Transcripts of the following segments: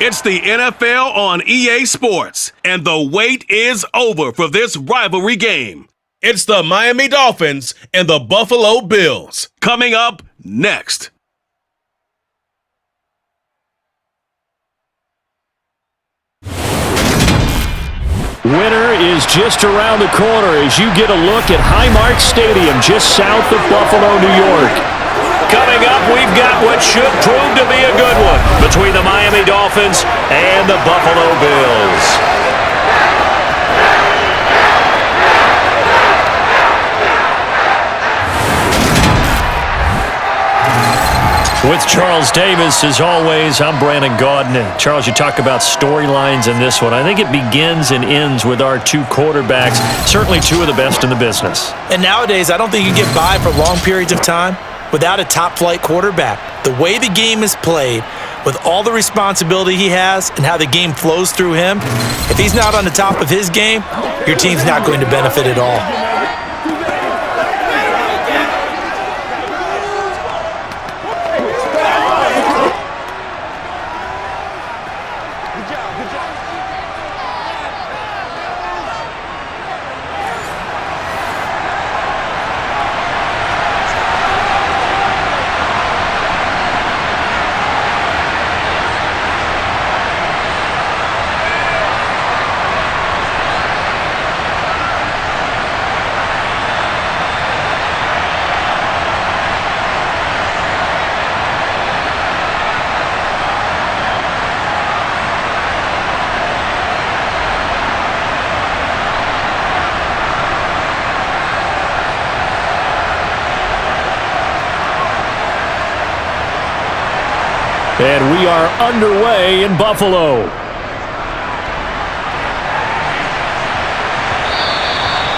It's the NFL on EA Sports, and the wait is over for this rivalry game. It's the Miami Dolphins and the Buffalo Bills. Coming up next. Winter is just around the corner as you get a look at Highmark Stadium just south of Buffalo, New York. Coming up, we've got what should prove to be a good one between the Miami Dolphins and the Buffalo Bills. With Charles Davis, as always, I'm Brandon Gaudin. And Charles, you talk about storylines in this one. I think it begins and ends with our two quarterbacks, certainly two of the best in the business. And nowadays, I don't think you can get by for long periods of time without a top-flight quarterback. The way the game is played, with all the responsibility he has and how the game flows through him, if he's not on the top of his game, your team's not going to benefit at all. And we are underway in Buffalo.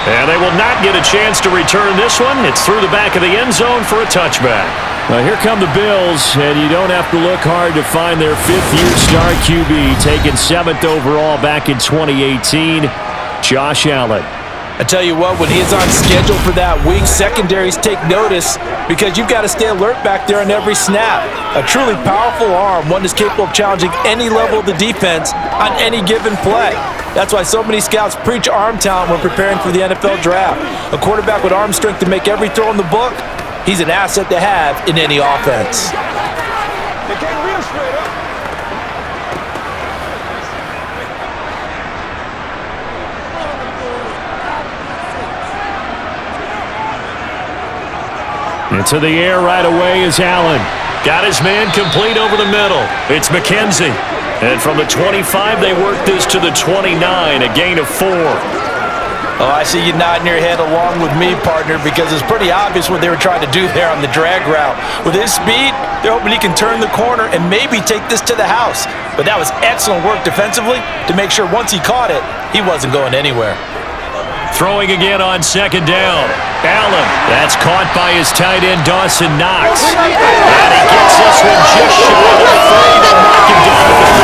And they will not get a chance to return this one. It's through the back of the end zone for a touchback. Well, here come the Bills, and you don't have to look hard to find their fifth-year star QB, taken 7th overall back in 2018, Josh Allen. I tell you what, when he's on schedule for that week, secondaries take notice because you've got to stay alert back there on every snap. A truly powerful arm, one that's capable of challenging any level of the defense on any given play. That's why so many scouts preach arm talent when preparing for the NFL draft. A quarterback with arm strength to make every throw in the book, he's an asset to have in any offense. They came real straight up. Into the air right away is Allen. Got his man complete over the middle. It's McKenzie. And from the 25, they work this to the 29, a gain of 4. Oh, I see you nodding your head along with me, partner, because it's pretty obvious what they were trying to do there on the drag route. With his speed, they're hoping he can turn the corner and maybe take this to the house. But that was excellent work defensively to make sure once he caught it, he wasn't going anywhere. Throwing again on second down. Allen, that's caught by his tight end, Dawson Knox. And he gets this one just shy of the 30 to knock him down to the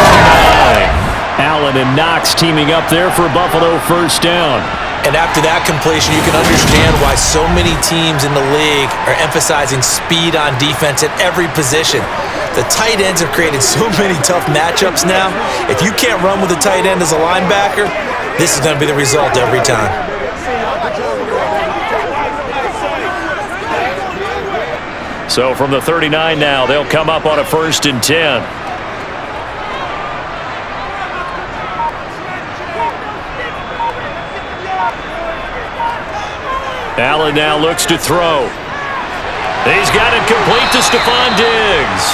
39. Allen and Knox teaming up there for Buffalo first down. And after that completion, you can understand why so many teams in the league are emphasizing speed on defense at every position. The tight ends have created so many tough matchups now. If you can't run with a tight end as a linebacker, this is going to be the result every time. So from the 39 now, they'll come up on a 1st and 10. Allen now looks to throw. He's got it complete to Stephon Diggs.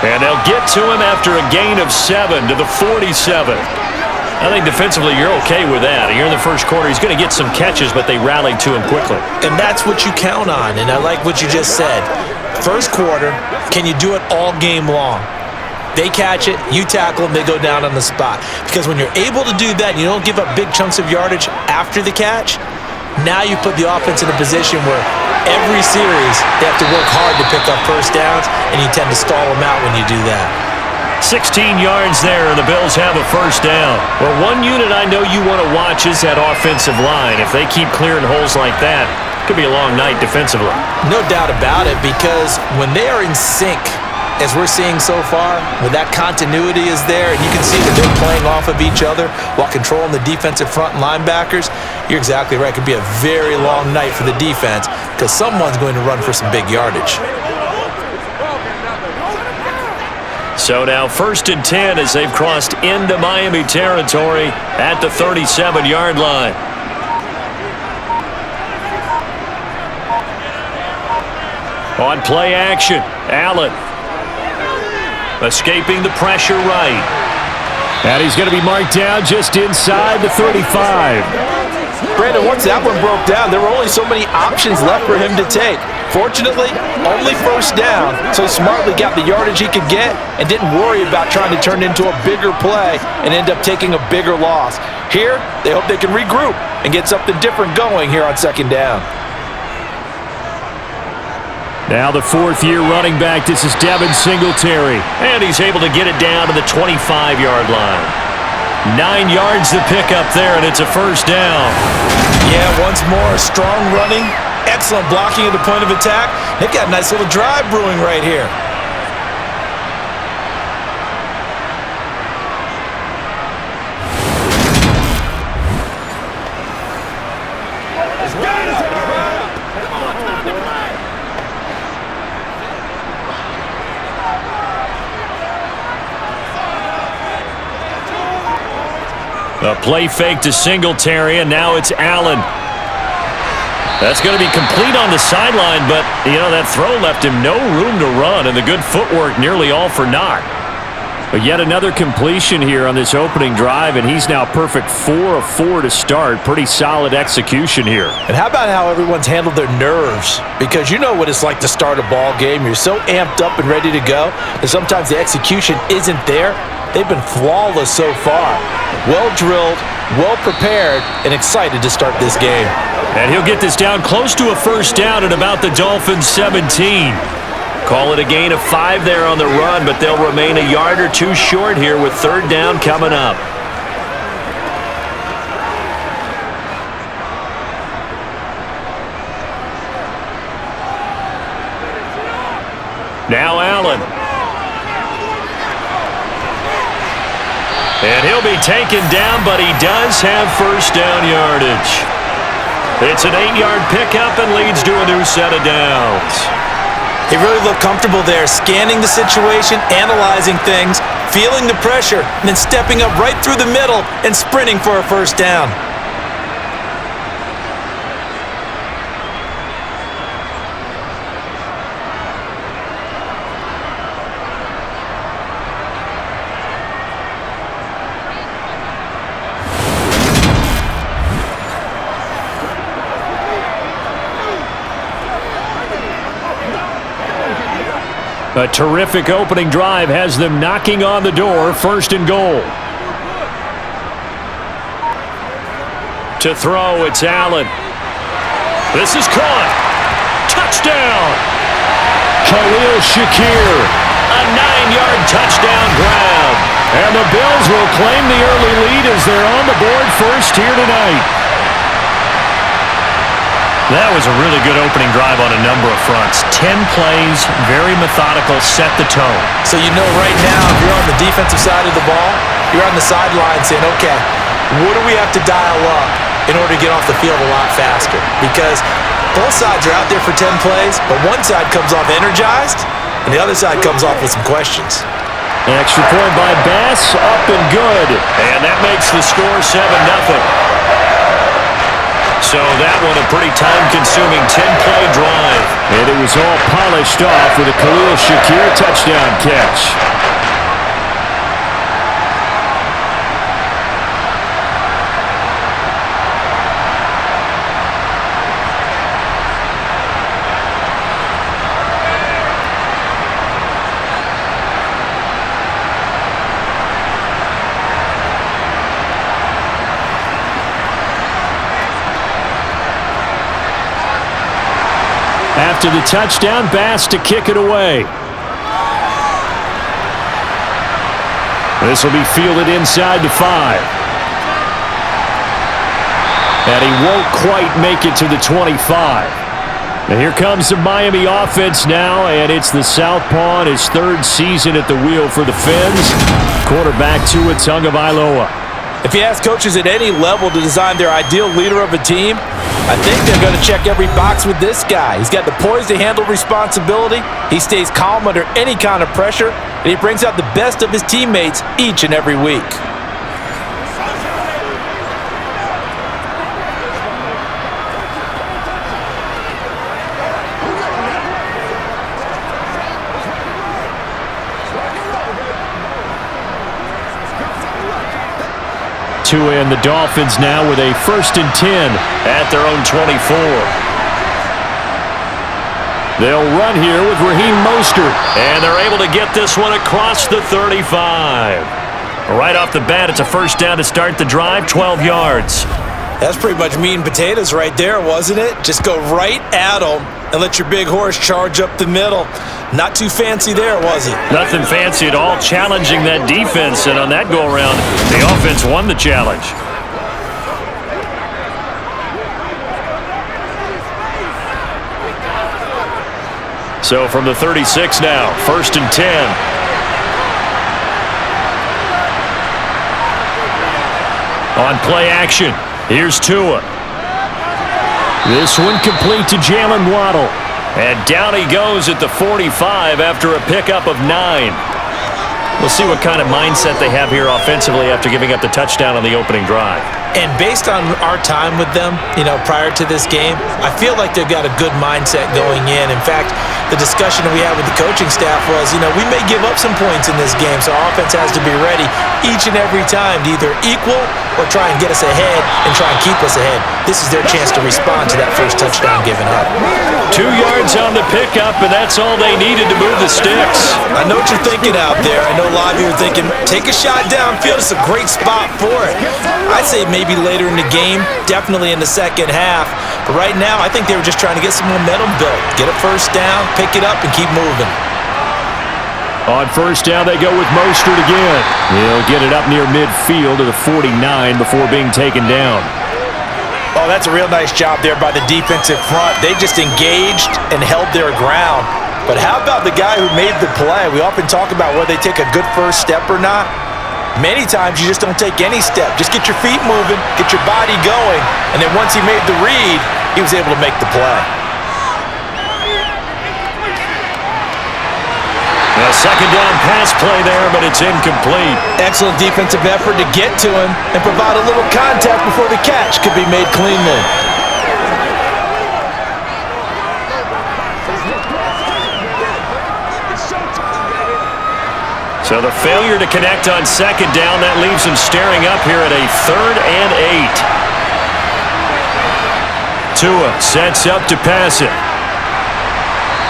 And they'll get to him after a gain of 7 to the 47. I think defensively you're okay with that. Here in the first quarter, he's going to get some catches, but they rallied to him quickly. And that's what you count on, and I like what you just said. First quarter, can you do it all game long? They catch it, you tackle them, they go down on the spot. Because when you're able to do that and you don't give up big chunks of yardage after the catch, now you put the offense in a position where every series they have to work hard to pick up first downs, and you tend to stall them out when you do that. 16 yards there, and the Bills have a first down. Well, one unit I know you want to watch is that offensive line. If they keep clearing holes like that, it could be a long night defensively. No doubt about it, because when they are in sync as we're seeing so far, when that continuity is there and you can see that they're playing off of each other while controlling the defensive front and linebackers, you're exactly right. It could be a very long night for the defense because someone's going to run for some big yardage. So now 1st and 10 as they've crossed into Miami territory at the 37-yard line. On play action, Allen escaping the pressure right. And he's going to be marked down just inside the 35. Brandon, once that one broke down, there were only so many options left for him to take. Fortunately, only 1st down, so smartly got the yardage he could get and didn't worry about trying to turn it into a bigger play and end up taking a bigger loss. Here, they hope they can regroup and get something different going here on 2nd down. Now the 4th-year running back, this is Devin Singletary. And he's able to get it down to the 25-yard line. 9 yards to pick up there, and it's a 1st down. Yeah, once more, strong running, excellent blocking at the point of attack. They've got a nice little drive brewing right here. A play fake to Singletary, and now it's Allen. That's going to be complete on the sideline, but, you know, that throw left him no room to run, and the good footwork nearly all for naught. But yet another completion here on this opening drive, and he's now perfect 4 of 4 to start. Pretty solid execution here. And how about how everyone's handled their nerves? Because you know what it's like to start a ball game. You're so amped up and ready to go, and sometimes the execution isn't there. They've been flawless so far. Well-drilled, well-prepared, and excited to start this game. And he'll get this down close to a 1st down at about the Dolphins' 17. Call it a gain of 5 there on the run, but they'll remain a yard or 2 short here with 3rd down coming up. Now Allen. And he'll be taken down, but he does have 1st down yardage. It's an 8-yard pickup and leads to a new set of downs. He really looked comfortable there, scanning the situation, analyzing things, feeling the pressure, and then stepping up right through the middle and sprinting for a 1st down. A terrific opening drive has them knocking on the door, 1st and goal. To throw, it's Allen. This is caught. Touchdown! Khalil Shakir. A 9-yard touchdown grab. And the Bills will claim the early lead as they're on the board first here tonight. That was a really good opening drive on a number of fronts. 10 plays, very methodical, set the tone. So you know right now, if you're on the defensive side of the ball, you're on the sideline saying, okay, what do we have to dial up in order to get off the field a lot faster? Because both sides are out there for 10 plays, but one side comes off energized, and the other side comes off with some questions. An extra point by Bass, up and good. And that makes the score 7-0. So that one a pretty time-consuming 10-play drive. And it was all polished off with a Khalil Shakir touchdown catch. After the touchdown, Bass to kick it away. This will be fielded inside the 5. And he won't quite make it to the 25. And here comes the Miami offense now, and it's the southpaw in his third season at the wheel for the Fins. Quarterback Tua Tagovailoa. If you ask coaches at any level to design their ideal leader of a team, I think they're going to check every box with this guy. He's got the poise to handle responsibility. He stays calm under any kind of pressure, and he brings out the best of his teammates each and every week. Tua and the Dolphins now with a 1st and 10 at their own 24. They'll run here with Raheem Mostert, and they're able to get this one across the 35. Right off the bat, it's a 1st down to start the drive, 12 yards. That's pretty much meat and potatoes right there, wasn't it? Just go right at them and let your big horse charge up the middle. Not too fancy there, was it? Nothing fancy at all, challenging that defense, and on that go-around, the offense won the challenge. So from the 36 now, 1st and 10. On play action, here's Tua. This one complete to Jalen Waddle. And down he goes at the 45 after a pickup of 9. We'll see what kind of mindset they have here offensively after giving up the touchdown on the opening drive. And based on our time with them, prior to this game, I feel like they've got a good mindset going in. In fact, the discussion that we had with the coaching staff was, we may give up some points in this game, so our offense has to be ready each and every time to either equal or try and get us ahead and try and keep us ahead. This is their chance to respond to that first touchdown given up. 2 yards on the pickup, and that's all they needed to move the sticks. I know what you're thinking out there. I know a lot of you are thinking, take a shot downfield. It's a great spot for it. I'd say maybe later in the game, definitely in the second half. But right now, I think they were just trying to get some momentum built. Get a 1st down, pick it up, and keep moving. On 1st down, they go with Mostert again. He'll get it up near midfield to the 49 before being taken down. Oh, that's a real nice job there by the defensive front. They just engaged and held their ground. But how about the guy who made the play? We often talk about whether they take a good first step or not. Many times you just don't take any step. Just get your feet moving, get your body going, and then once he made the read, he was able to make the play. A 2nd down pass play there, but it's incomplete. Excellent defensive effort to get to him and provide a little contact before the catch could be made cleanly. So the failure to connect on 2nd down, that leaves him staring up here at a 3rd and 8. Tua sets up to pass it.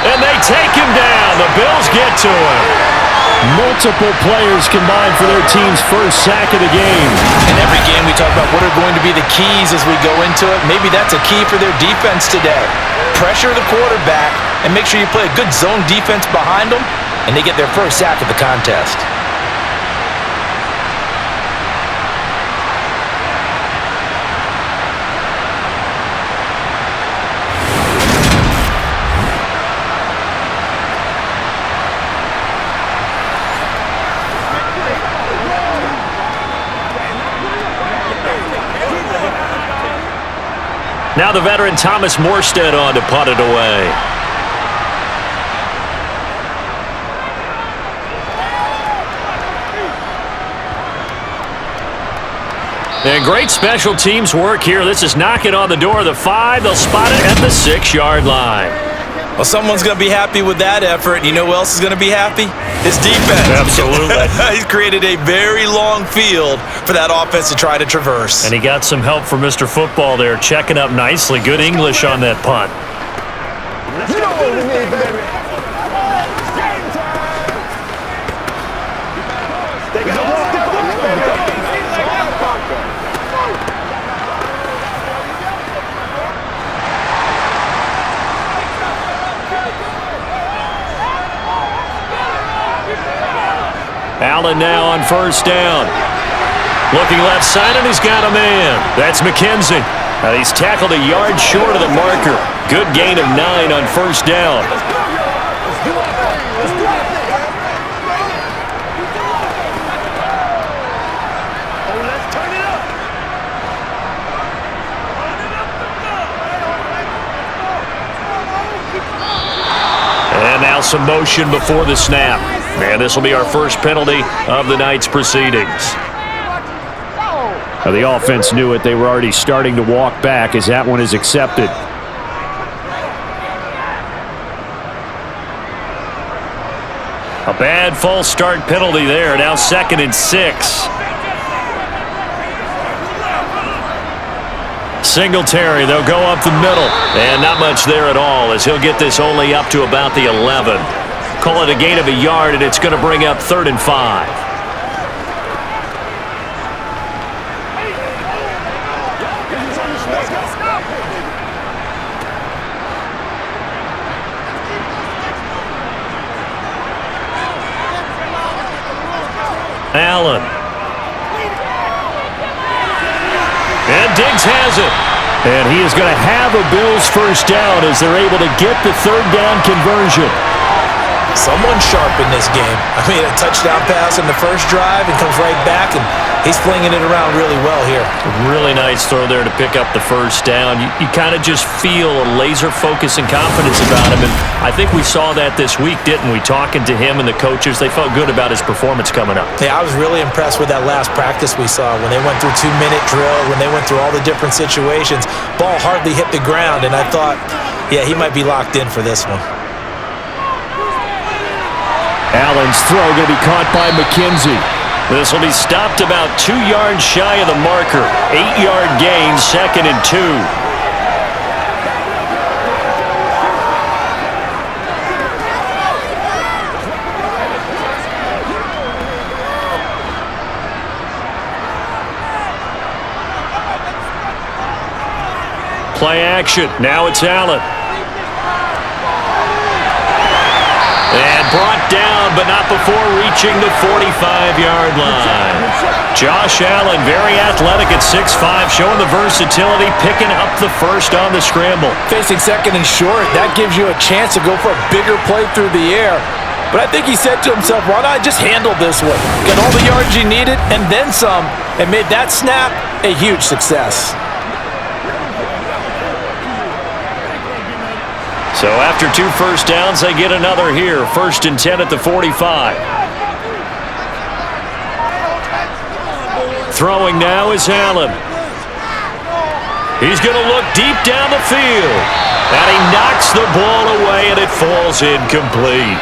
And they take him down. The Bills get to him. Multiple players combined for their team's first sack of the game. In every game we talk about what are going to be the keys as we go into it. Maybe that's a key for their defense today. Pressure the quarterback and make sure you play a good zone defense behind them, and they get their first sack of the contest. Now the veteran Thomas Morstead on to punt it away. And great special teams work here. This is knocking on the door of the 5. They'll spot it at the 6-yard line. Well, someone's going to be happy with that effort. You know who else is going to be happy? His defense. Absolutely. He's created a very long field for that offense to try to traverse. And he got some help from Mr. Football there, checking up nicely. Good English on that punt. You know what we need, baby. Allen now on 1st down. Looking left side, and he's got a man. That's McKenzie. He's tackled a yard short of the marker. Good gain of 9 on first down. And now some motion before the snap. And this will be our first penalty of the night's proceedings. Now the offense knew it. They were already starting to walk back as that one is accepted. A bad false start penalty there. Now 2nd and 6. Singletary, they'll go up the middle. And not much there at all as he'll get this only up to about the 11. Call it a gain of a yard, and it's going to bring up 3rd and 5. Allen. And Diggs has it. And he is going to have a Bills first down as they're able to get the 3rd down conversion. Someone sharp in this game. I mean, a touchdown pass in the first drive and comes right back, and he's flinging it around really well here. Really nice throw there to pick up the first down. You kind of just feel a laser focus and confidence about him, and I think we saw that this week, didn't we? Talking to him and the coaches, they felt good about his performance coming up. Yeah, I was really impressed with that last practice we saw when they went through 2-minute drill, when they went through all the different situations. Ball hardly hit the ground, and I thought, yeah, he might be locked in for this one. Allen's throw going to be caught by McKenzie. This will be stopped about 2 yards shy of the marker. 8-yard gain, 2nd and 2. Play action. Now it's Allen. And brought down, but not before reaching the 45-yard line. Josh Allen, very athletic at 6'5", showing the versatility, picking up the first on the scramble. Facing 2nd and short, that gives you a chance to go for a bigger play through the air. But I think he said to himself, why not just handle this one? Get all the yards you needed and then some, and made that snap a huge success. So after 2 first downs, they get another here. 1st and 10 at the 45. Throwing now is Allen. He's going to look deep down the field. And he knocks the ball away, and it falls incomplete.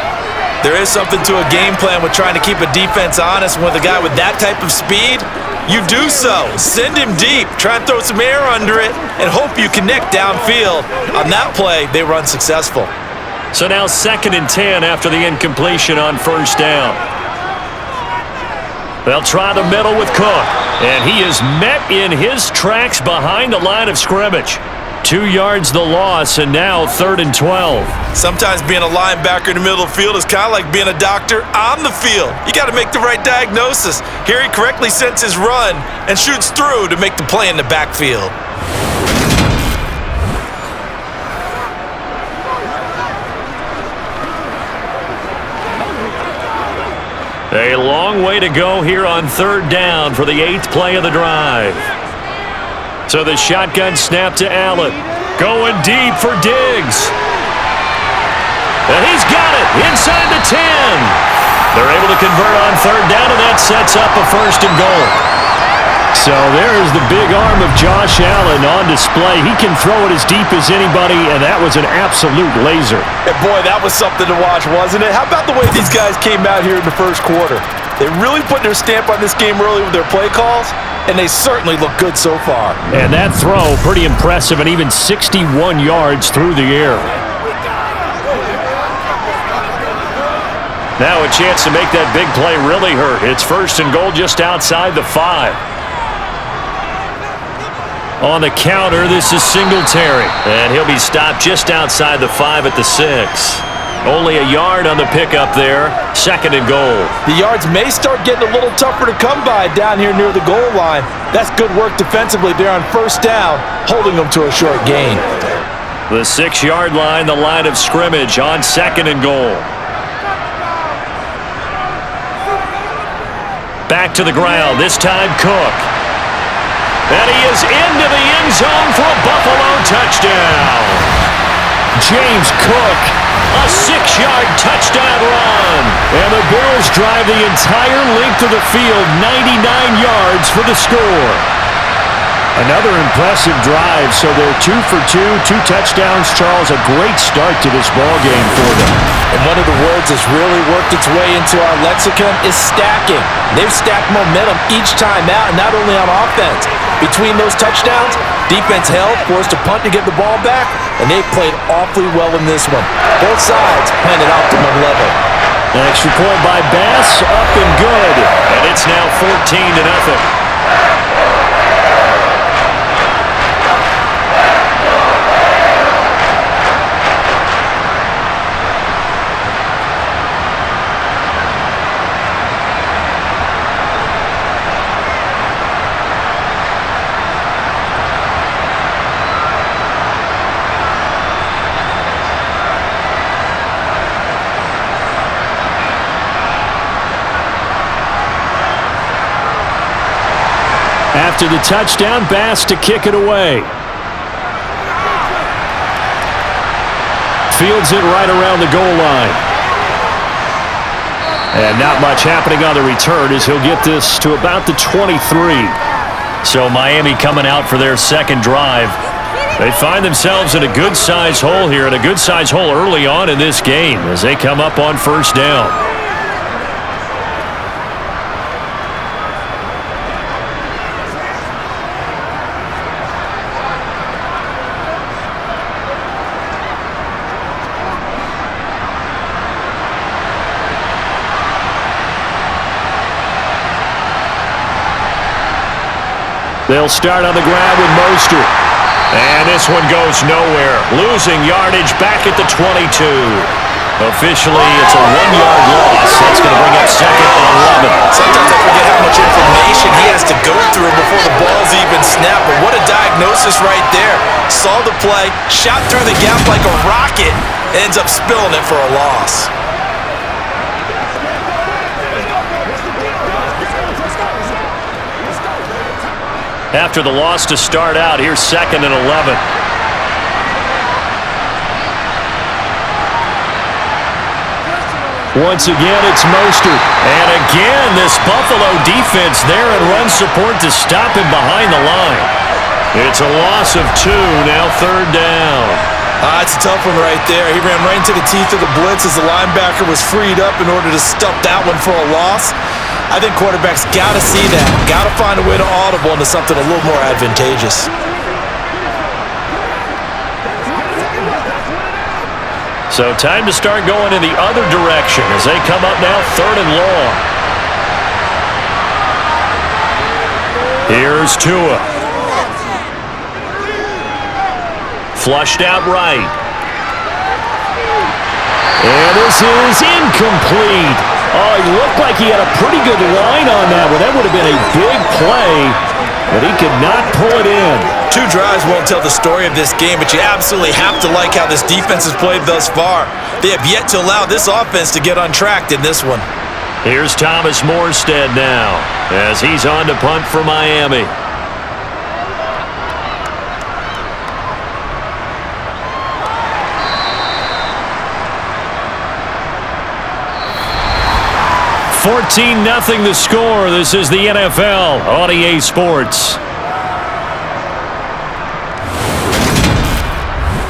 There is something to a game plan with trying to keep a defense honest. With a guy with that type of speed, you do so. Send him deep. Try and throw some air under it and hope you connect downfield. On that play, they were unsuccessful. So now 2nd and 10 after the incompletion on first down. They'll try the middle with Cook. And he is met in his tracks behind the line of scrimmage. 2 yards the loss, and now 3rd and 12. Sometimes being a linebacker in the middle of the field is kind of like being a doctor on the field. You got to make the right diagnosis. Here he correctly sets his run and shoots through to make the play in the backfield. A long way to go here on 3rd down for the 8th play of the drive. So the shotgun snap to Allen. Going deep for Diggs. And he's got it inside the 10. They're able to convert on 3rd down, and that sets up a 1st and goal. So there's the big arm of Josh Allen on display. He can throw it as deep as anybody, and that was an absolute laser. And boy, that was something to watch, wasn't it? How about the way these guys came out here in the first quarter? They really put their stamp on this game early with their play calls, and they certainly look good so far. And that throw, pretty impressive, and even 61 yards through the air. Now a chance to make that big play really hurt. It's 1st and goal just outside the 5. On the counter, this is Singletary. And he'll be stopped just outside the 5 at the 6. Only a yard on the pickup there. 2nd and goal. The yards may start getting a little tougher to come by down here near the goal line. That's good work defensively there on 1st down, holding them to a short gain. The 6-yard line, the line of scrimmage on 2nd and goal. Back to the ground, this time Cook. And he is into the end zone for a Buffalo touchdown. James Cook, a 6-yard touchdown run. And the Bills drive the entire length of the field, 99 yards for the score. Another impressive drive, so they're 2 for 2, 2 touchdowns. Charles, a great start to this ball game for them. And one of the words that's really worked its way into our lexicon is stacking. They've stacked momentum each time out, and not only on offense. Between those touchdowns, defense held, forced a punt to get the ball back, and they played awfully well in this one. Both sides playing at optimum level. An extra point by Bass, up and good. And it's now 14-0. After the touchdown, Bass to kick it away. Fields it right around the goal line. And not much happening on the return as he'll get this to about the 23. So Miami coming out for their second drive. They find themselves in a good-sized hole here, and a good-sized hole early on in this game as they come up on first down. They'll start on the ground with Mostert. And this one goes nowhere. Losing yardage back at the 22. Officially, it's a 1-yard loss. That's going to bring up 2nd and 11. Sometimes I forget how much information he has to go through before the ball's even snapped. But what a diagnosis right there. Saw the play, shot through the gap like a rocket, ends up spilling it for a loss. After the loss to start out, here's 2nd and 11. Once again, it's Mostert. And again, this Buffalo defense there and run support to stop him behind the line. It's a loss of 2, now 3rd down. It's a tough one right there. He ran right into the teeth of the blitz as the linebacker was freed up in order to stuff that one for a loss. I think quarterbacks got to see that. Got to find a way to audible into something a little more advantageous. So time to start going in the other direction as they come up now 3rd and long. Here's Tua. Flushed out right. And this is incomplete. Oh, he looked like he had a pretty good line on that one. That would have been a big play, but he could not pull it in. 2 drives won't tell the story of this game, but you absolutely have to like how this defense has played thus far. They have yet to allow this offense to get untracked in this one. Here's Thomas Morstead now as he's on to punt for Miami. $14-0 the score. This is the NFL on EA Sports.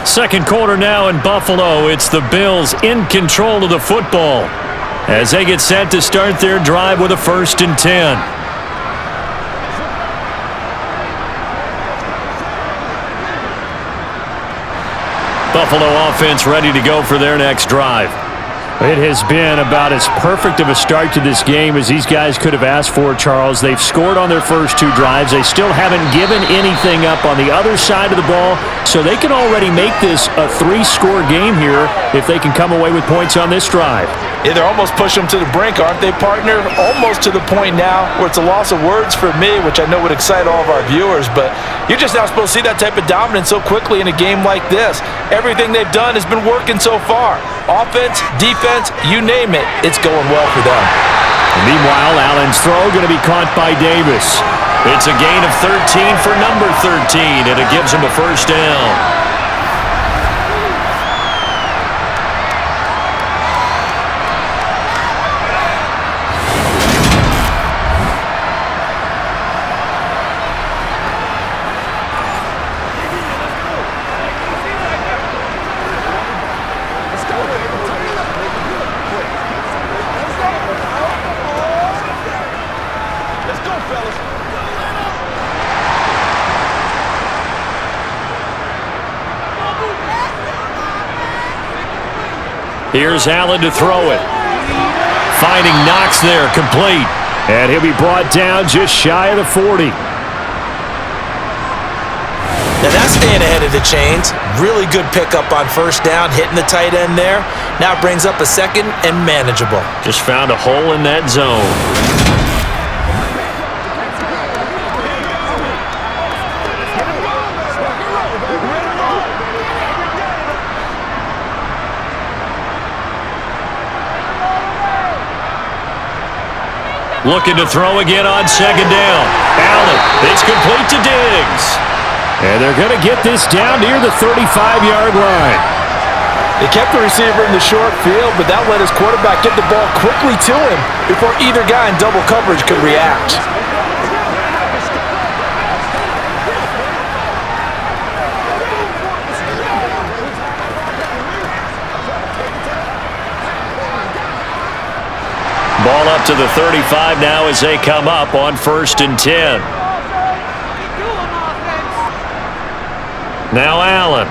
Second quarter now in Buffalo. It's the Bills in control of the football as they get set to start their drive with a 1st and 10. Buffalo offense ready to go for their next drive. It has been about as perfect of a start to this game as these guys could have asked for, Charles. They've scored on their first 2 drives. They still haven't given anything up on the other side of the ball, so they can already make this a 3-score game here if they can come away with points on this drive. Yeah, they're almost pushing them to the brink, aren't they, partner? Almost to the point now where it's a loss of words for me, which I know would excite all of our viewers, but you're just not supposed to see that type of dominance so quickly in a game like this. Everything they've done has been working so far. Offense, defense, you name it, it's going well for them. And meanwhile, Allen's throw going to be caught by Davis. It's a gain of 13 for number 13, and it gives him a first down. Here's Allen to throw it. Finding Knox there, complete. And he'll be brought down just shy of the 40. Now that's staying ahead of the chains. Really good pickup on first down, hitting the tight end there. Now brings up a second and manageable. Just found a hole in that zone. Looking to throw again on second down. Allen, it's complete to Diggs. And they're going to get this down near the 35-yard line. They kept the receiver in the short field, but that let his quarterback get the ball quickly to him before either guy in double coverage could react. Ball up to the 35 now as they come up on 1st and 10. Now Allen.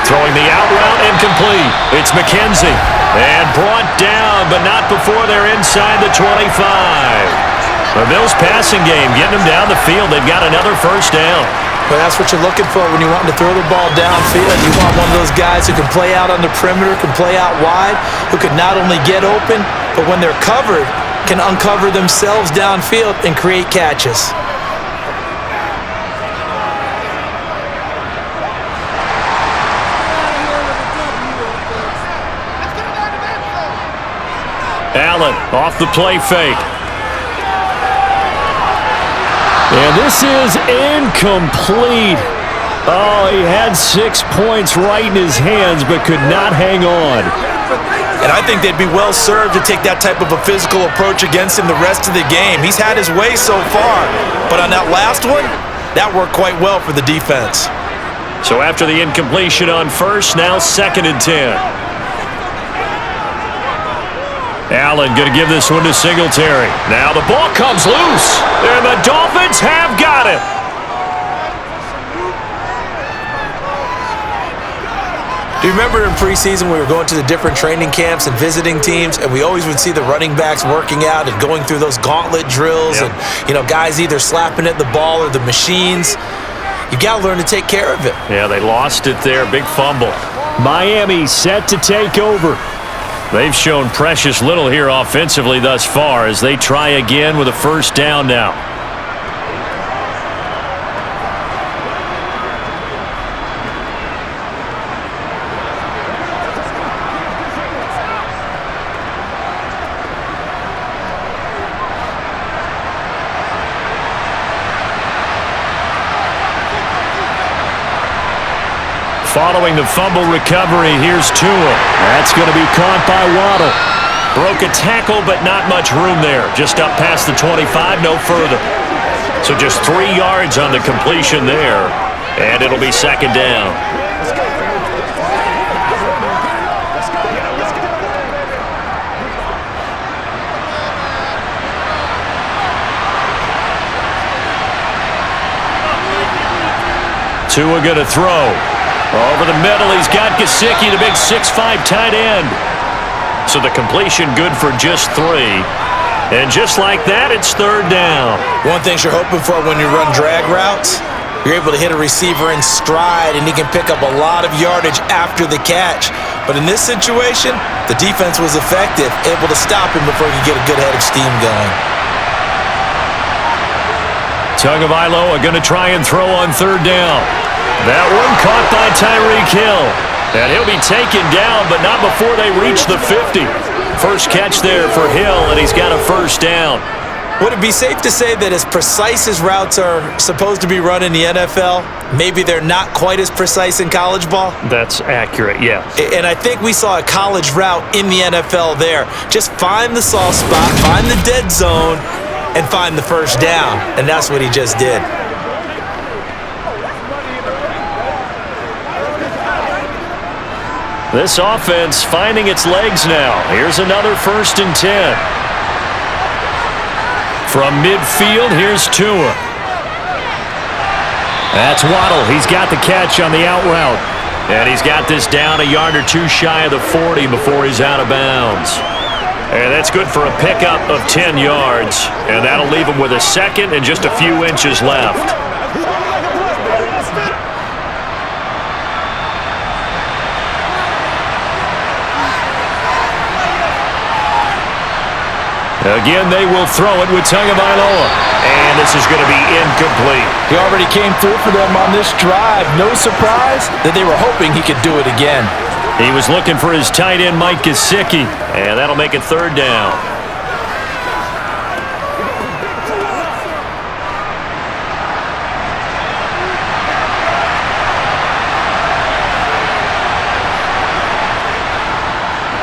Throwing the out route incomplete. It's McKenzie. And brought down, but not before they're inside the 25. The Bills passing game, getting them down the field. They've got another first down. But that's what you're looking for when you want to throw the ball downfield. You want one of those guys who can play out on the perimeter, can play out wide, who could not only get open, but when they're covered, can uncover themselves downfield and create catches. Allen off the play fake. And this is incomplete. Oh, he had 6 points right in his hands, but could not hang on. And I think they'd be well served to take that type of a physical approach against him the rest of the game. He's had his way so far, but on that last one, that worked quite well for the defense. So after the incompletion on first, now 2nd and 10. Allen going to give this one to Singletary. Now the ball comes loose, and the Dolphins have got it. Do you remember in preseason we were going to the different training camps and visiting teams, and we always would see the running backs working out and going through those gauntlet drills, Yep. and guys either slapping at the ball or the machines. You got to learn to take care of it. Yeah, they lost it there. Big fumble. Miami set to take over. They've shown precious little here offensively thus far as they try again with a first down now. Following the fumble recovery, here's Tua. That's going to be caught by Waddle. Broke a tackle, but not much room there. Just up past the 25, no further. So just 3 yards on the completion there, and it'll be 2nd down. Tua going to throw. Over the middle, he's got Gesicki, the big 6'5" tight end. So the completion good for just 3. And just like that, it's 3rd down. One thing you're hoping for when you run drag routes, you're able to hit a receiver in stride, and he can pick up a lot of yardage after the catch. But in this situation, the defense was effective, able to stop him before he could get a good head of steam going. Tagovailoa going to try and throw on third down. That one caught by Tyreek Hill. And he'll be taken down, but not before they reach the 50. First catch there for Hill, and he's got a first down. Would it be safe to say that as precise as routes are supposed to be run in the NFL, maybe they're not quite as precise in college ball? That's accurate, yeah. And I think we saw a college route in the NFL there. Just find the soft spot, find the dead zone, and find the first down. And that's what he just did. This offense finding its legs now. Here's another 1st and 10. From midfield, here's Tua. That's Waddle. He's got the catch on the out route. And he's got this down a yard or two shy of the 40 before he's out of bounds. And that's good for a pickup of 10 yards. And that'll leave him with a second and just a few inches left. Again, they will throw it with Tagovailoa. And this is going to be incomplete. He already came through for them on this drive. No surprise that they were hoping he could do it again. He was looking for his tight end, Mike Gesicki. And that'll make it third down.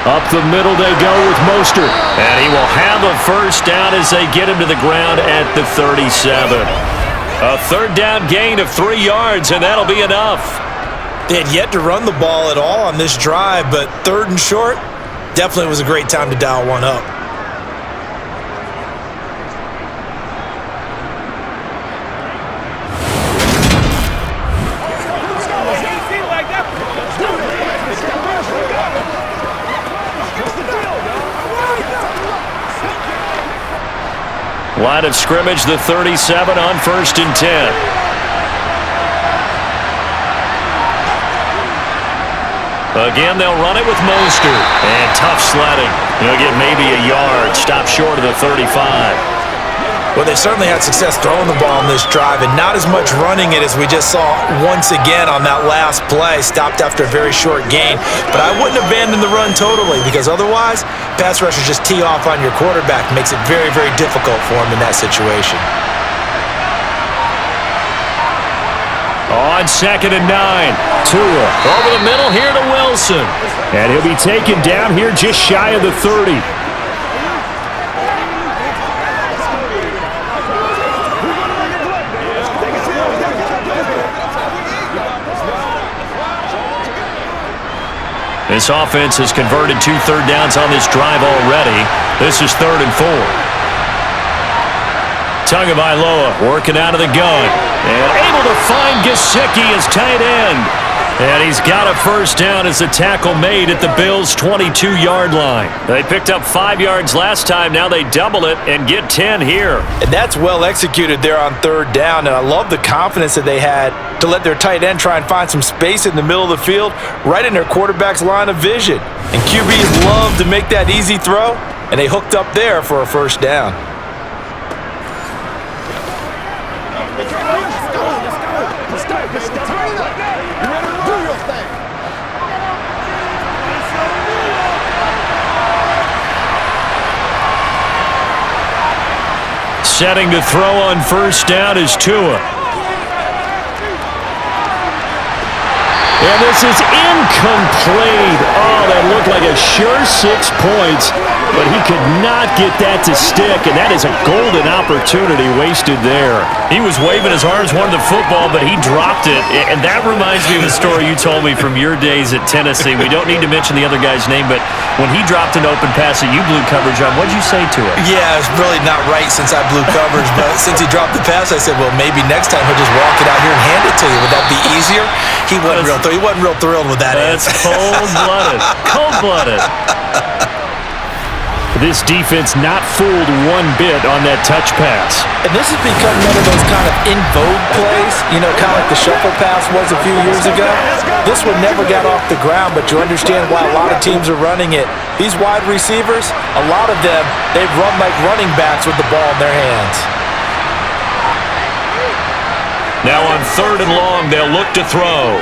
Up the middle they go with Mostert. And he will have a first down as they get him to the ground at the 37. A third down gain of 3 yards, and that'll be enough. They had yet to run the ball at all on this drive, but 3rd and short, definitely was a great time to dial one up. Line of scrimmage, the 37 on 1st and 10. Again, they'll run it with Mostert. And tough sledding. He'll get maybe a yard. Stop short of the 35. Well, they certainly had success throwing the ball on this drive and not as much running it as we just saw once again on that last play. Stopped after a very short gain. But I wouldn't abandon the run totally because otherwise, pass rushers just tee off on your quarterback. Makes it very, very difficult for him in that situation. On 2nd and 9, Tua over the middle here to Wilson. And he'll be taken down here just shy of the 30. This offense has converted 2 third downs on this drive already. This is 3rd and 4. Tagovailoa working out of the gun. And able to find Gesicki as tight end. And he's got a first down as the tackle made at the Bills' 22-yard line. They picked up 5 yards last time. Now they double it and get 10 here. And that's well executed there on 3rd down. And I love the confidence that they had to let their tight end try and find some space in the middle of the field, right in their quarterback's line of vision. And QBs love to make that easy throw, and they hooked up there for a first down. Setting to throw on 1st down is Tua. And this is incomplete. Oh, that looked like a sure 6 points, but he could not get that to stick, and that is a golden opportunity wasted there. He was waving his arms, wanted the football, but he dropped it, and that reminds me of the story you told me from your days at Tennessee. We don't need to mention the other guy's name, but when he dropped an open pass that you blew coverage on, what did you say to it? Yeah, it's really not right since I blew coverage, but since he dropped the pass, I said, well, maybe next time he'll just walk it out here and hand it to you. Would that be easier? He wasn't real thrilled with that answer. That's cold-blooded. Cold-blooded. This defense not fooled one bit on that touch pass. And this has become one of those kind of in vogue plays, you know, kind of like the shuffle pass was a few years ago. This one never got off the ground, but you understand why a lot of teams are running it. These wide receivers, a lot of them, they've run like running backs with the ball in their hands. Now on 3rd and long, they'll look to throw.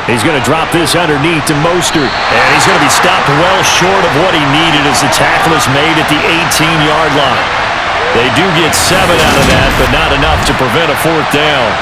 He's going to drop this underneath to Mostert. And he's going to be stopped well short of what he needed as the tackle is made at the 18-yard line. They do get 7 out of that, but not enough to prevent a 4th down.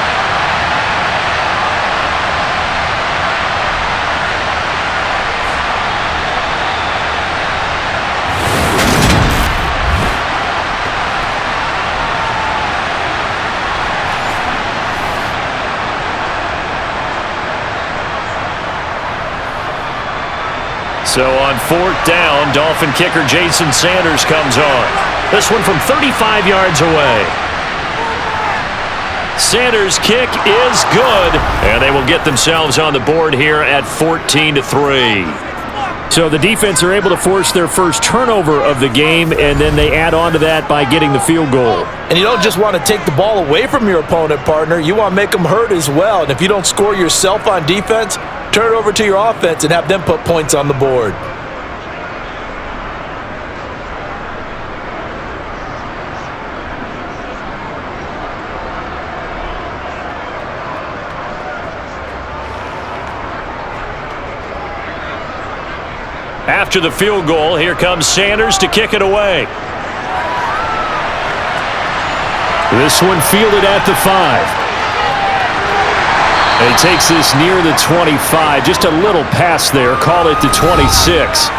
So on 4th down, Dolphin kicker Jason Sanders comes on. This one from 35 yards away. Sanders' kick is good, and they will get themselves on the board here at 14-3. So the defense are able to force their first turnover of the game, and then they add on to that by getting the field goal. And you don't just want to take the ball away from your opponent, partner. You want to make them hurt as well. And if you don't score yourself on defense, turn it over to your offense and have them put points on the board. After the field goal, here comes Sanders to kick it away. This one fielded at the 5. And he takes this near the 25. Just a little pass there. Call it the 26.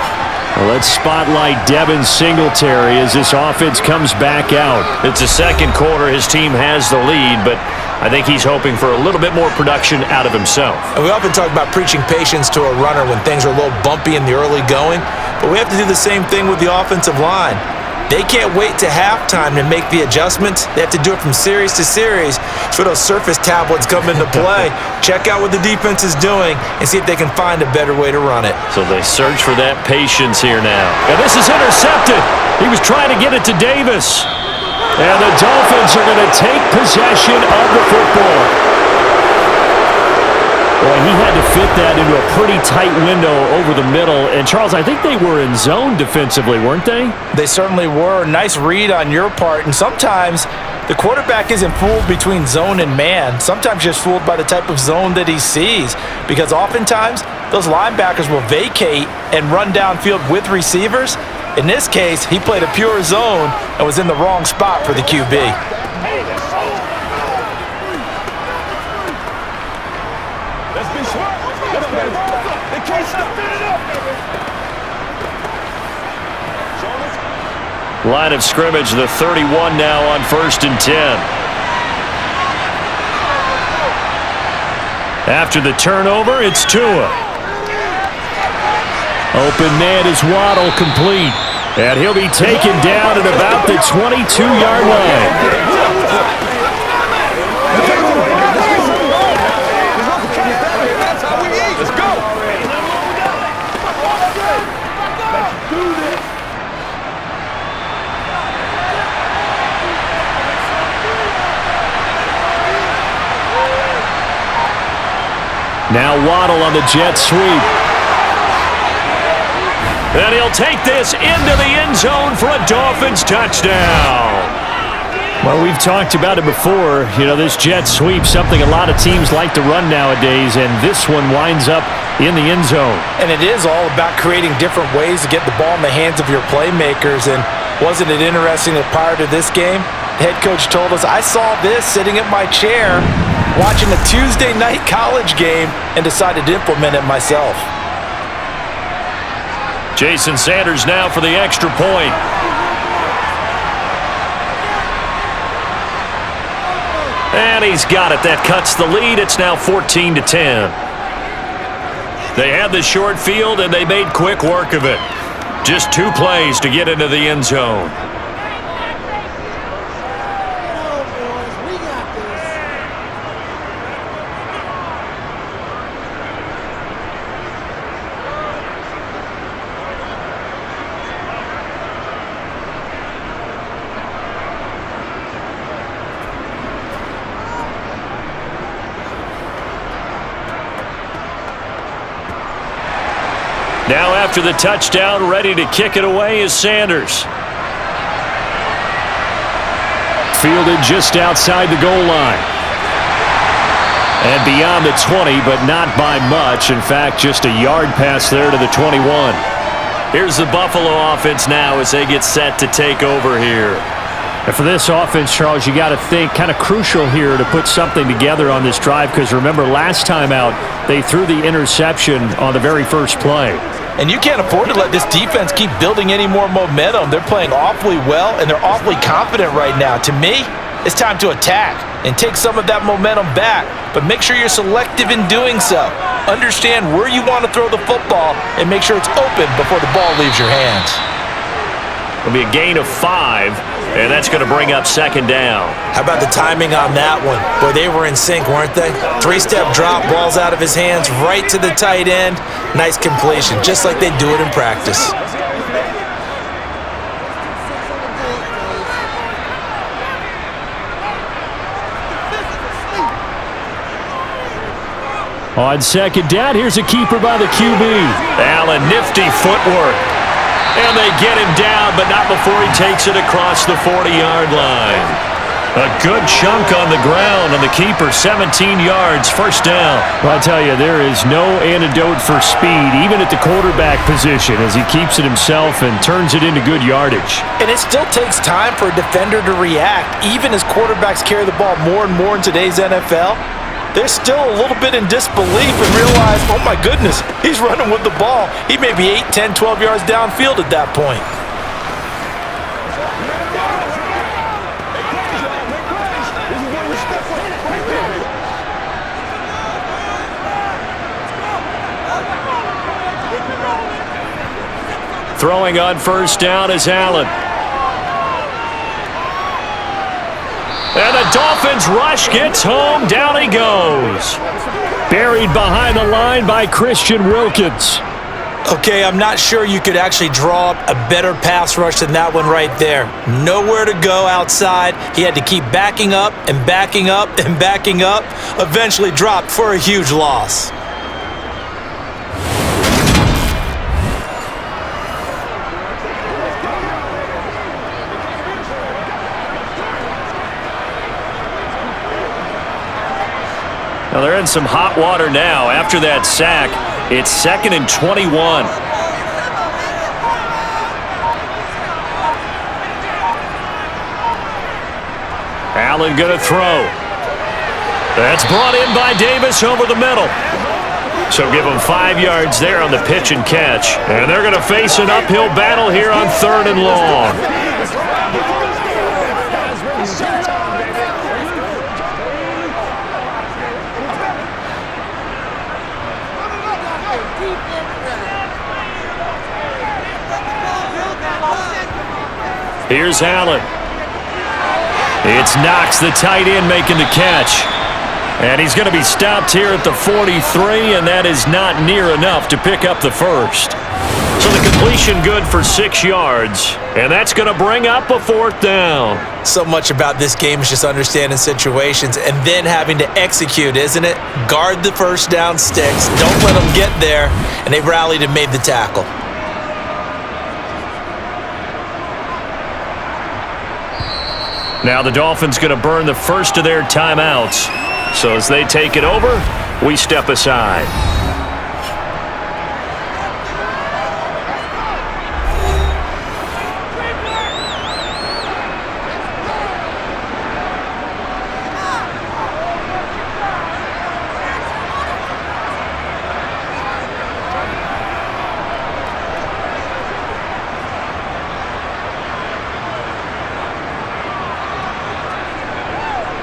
Well, let's spotlight Devin Singletary as this offense comes back out. It's the second quarter. His team has the lead, but I think he's hoping for a little bit more production out of himself. And we often talk about preaching patience to a runner when things are a little bumpy in the early going, but we have to do the same thing with the offensive line. They can't wait to halftime to make the adjustments. They have to do it from series to series. So those surface tablets come into play. Check out what the defense is doing and see if they can find a better way to run it. So they search for that patience here now. And this is intercepted. He was trying to get it to Davis. And the Dolphins are going to take possession of the football. Boy, he had to fit that into a pretty tight window over the middle. And, Charles, I think they were in zone defensively, weren't they? They certainly were. Nice read on your part. And sometimes the quarterback isn't fooled between zone and man. Sometimes just fooled by the type of zone that he sees. Because oftentimes, those linebackers will vacate and run downfield with receivers. In this case, he played a pure zone and was in the wrong spot for the QB. Line of scrimmage, the 31 now on 1st and 10. After the turnover, it's Tua. Open man is Waddle, complete. And he'll be taken down at about the 22-yard line. Now Waddle on the jet sweep. And he'll take this into the end zone for a Dolphins touchdown. Well, we've talked about it before. You know, this jet sweep, something a lot of teams like to run nowadays, and this one winds up in the end zone. And it is all about creating different ways to get the ball in the hands of your playmakers. And wasn't it interesting that prior to this game, the head coach told us, I saw this sitting at my chair watching a Tuesday night college game and decided to implement it myself. Jason Sanders now for the extra point. And he's got it. That cuts the lead. It's now 14-10. They had the short field, and they made quick work of it. Just 2 plays to get into the end zone. Now after the touchdown, ready to kick it away is Sanders. Fielded just outside the goal line. And beyond the 20, but not by much. In fact, just a yard pass there to the 21. Here's the Buffalo offense now as they get set to take over here. And for this offense, Charles, you got to think kind of crucial here to put something together on this drive, because remember last time out they threw the interception on the very first play. And you can't afford to let this defense keep building any more momentum. They're playing awfully well, and they're awfully confident right now. To me, it's time to attack and take some of that momentum back, but make sure you're selective in doing so. Understand where you want to throw the football and make sure it's open before the ball leaves your hands. It'll be a gain of 5, and that's going to bring up second down. How about the timing on that one? Boy, they were in sync, weren't they? 3-step drop, ball's out of his hands, right to the tight end. Nice completion, just like they do it in practice. On second down, here's a keeper by the QB. Allen, nifty footwork. And they get him down, but not before he takes it across the 40-yard line. A good chunk on the ground, and the keeper 17 yards, first down. Well, I tell you, there is no antidote for speed, even at the quarterback position, as he keeps it himself and turns it into good yardage. And it still takes time for a defender to react, even as quarterbacks carry the ball more and more in today's NFL. They're still a little bit in disbelief and realize, oh my goodness, he's running with the ball. He may be 8, 10, 12 yards downfield at that point. Throwing on first down is Allen. And the Dolphins rush, gets home, down he goes. Buried behind the line by Christian Wilkins. Okay, I'm not sure you could actually draw up a better pass rush than that one right there. Nowhere to go outside. He had to keep backing up and backing up and backing up. Eventually dropped for a huge loss. Now they're in some hot water now. After that sack, it's 2nd and 21. Allen going to throw. That's brought in by Davis over the middle. So give them 5 yards there on the pitch and catch. And they're going to face an uphill battle here on 3rd and long. Here's Allen. It's Knox, the tight end, making the catch. And he's going to be stopped here at the 43, and that is not near enough to pick up the first. So the completion good for 6 yards, and that's going to bring up a 4th down. So much about this game is just understanding situations and then having to execute, isn't it? Guard the first down sticks. Don't let them get there. And they rallied and made the tackle. Now the Dolphins going to burn the first of their timeouts. So as they take it over, we step aside.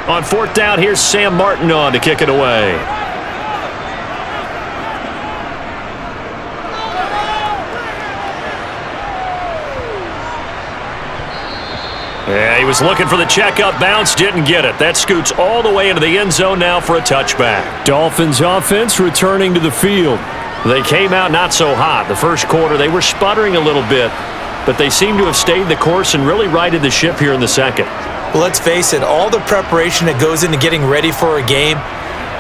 On 4th down, here's Sam Martin on to kick it away. Yeah, he was looking for the checkup bounce, didn't get it. That scoots all the way into the end zone now for a touchback. Dolphins offense returning to the field. They came out not so hot. The first quarter, they were sputtering a little bit, but they seem to have stayed the course and really righted the ship here in the second. Well, let's face it, all the preparation that goes into getting ready for a game,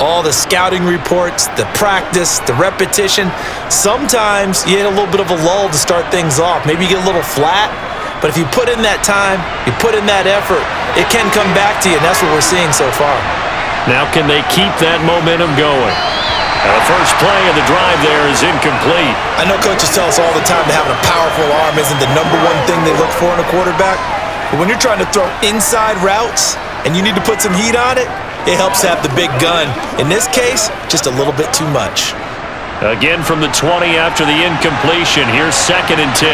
all the scouting reports, the practice, the repetition. Sometimes you hit a little bit of a lull to start things off. Maybe you get a little flat, but if you put in that time, you put in that effort, it can come back to you, and that's what we're seeing so far. Now can they keep that momentum going? The first play of the drive there is incomplete. I know coaches tell us all the time that having a powerful arm isn't the number one thing they look for in a quarterback. But when you're trying to throw inside routes and you need to put some heat on it, it helps have the big gun. In this case, just a little bit too much. Again from the 20 after the incompletion. Here's 2nd and 10.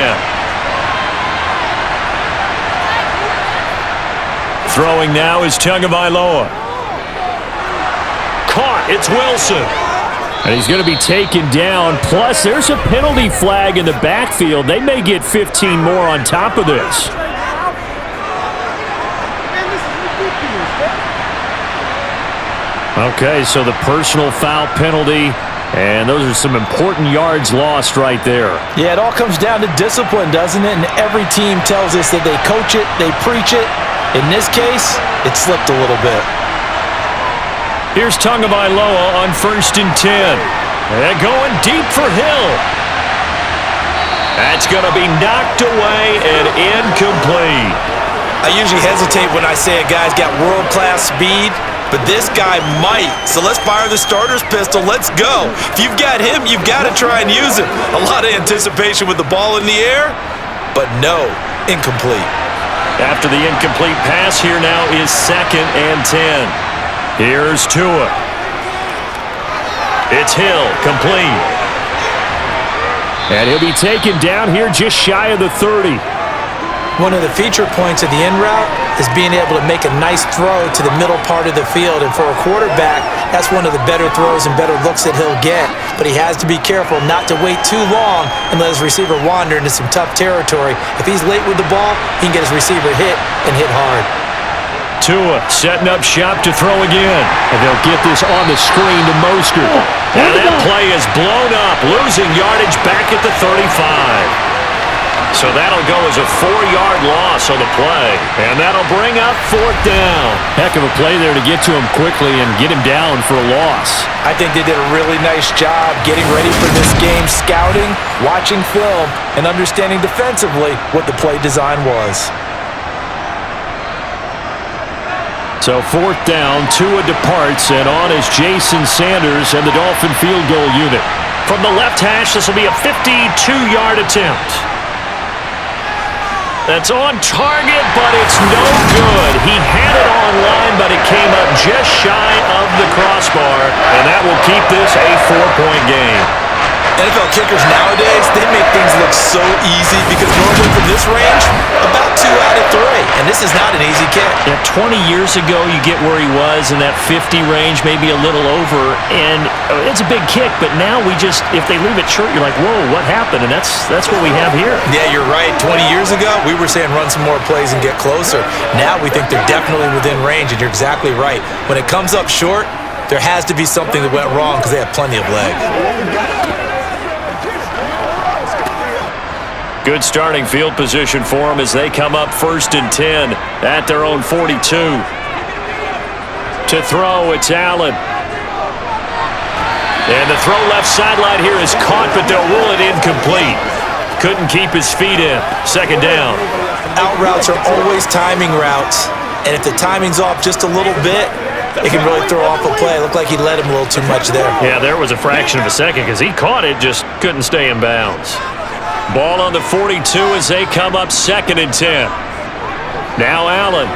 Throwing now is Tagovailoa. Caught. It's Wilson. And he's going to be taken down. Plus, there's a penalty flag in the backfield. They may get 15 more on top of this. Okay, so the personal foul penalty, and those are some important yards lost right there. Yeah, it all comes down to discipline, doesn't it? And every team tells us that they coach it, they preach it. In this case, it slipped a little bit. Here's Tagovailoa on 1st and 10. They're going deep for Hill. That's going to be knocked away and incomplete. I usually hesitate when I say a guy's got world-class speed, but this guy might. So let's fire the starter's pistol. Let's go. If you've got him, you've got to try and use him. A lot of anticipation with the ball in the air, but no, incomplete. After the incomplete pass, here now is 2nd and 10. Here's Tua. It's Hill, complete. And he'll be taken down here just shy of the 30. One of the feature points of the in route is being able to make a nice throw to the middle part of the field. And for a quarterback, that's one of the better throws and better looks that he'll get. But he has to be careful not to wait too long and let his receiver wander into some tough territory. If he's late with the ball, he can get his receiver hit and hit hard. Tua setting up shop to throw again. And they'll get this on the screen to Mostert. And that play is blown up, losing yardage back at the 35. So that'll go as a 4-yard loss on the play. And that'll bring up 4th down. Heck of a play there to get to him quickly and get him down for a loss. I think they did a really nice job getting ready for this game, scouting, watching film, and understanding defensively what the play design was. So 4th down, Tua departs, and on is Jason Sanders and the Dolphin field goal unit. From the left hash, this will be a 52-yard attempt. That's on target, but it's no good. He had it online, but it came up just shy of the crossbar, and that will keep this a 4-point game. NFL kickers nowadays, they make things look so easy because normally from this range, about 2 out of 3. And this is not an easy kick. Yeah, 20 years ago, you get where he was in that 50 range, maybe a little over. And it's a big kick, but now we just, if they leave it short, you're like, whoa, what happened? And that's what we have here. Yeah, you're right. 20 years ago, we were saying run some more plays and get closer. Now we think they're definitely within range, and you're exactly right. When it comes up short, there has to be something that went wrong because they have plenty of leg. Good starting field position for them as they come up 1st and 10 at their own 42. To throw, it's Allen. And the throw left sideline here is caught, but they'll rule it incomplete. Couldn't keep his feet in. 2nd down. Out routes are always timing routes, and if the timing's off just a little bit, it can really throw off a play. It looked like he let him a little too much there. Yeah, there was a fraction of a second because he caught it, just couldn't stay in bounds. Ball on the 42 as they come up 2nd and 10. Now Allen.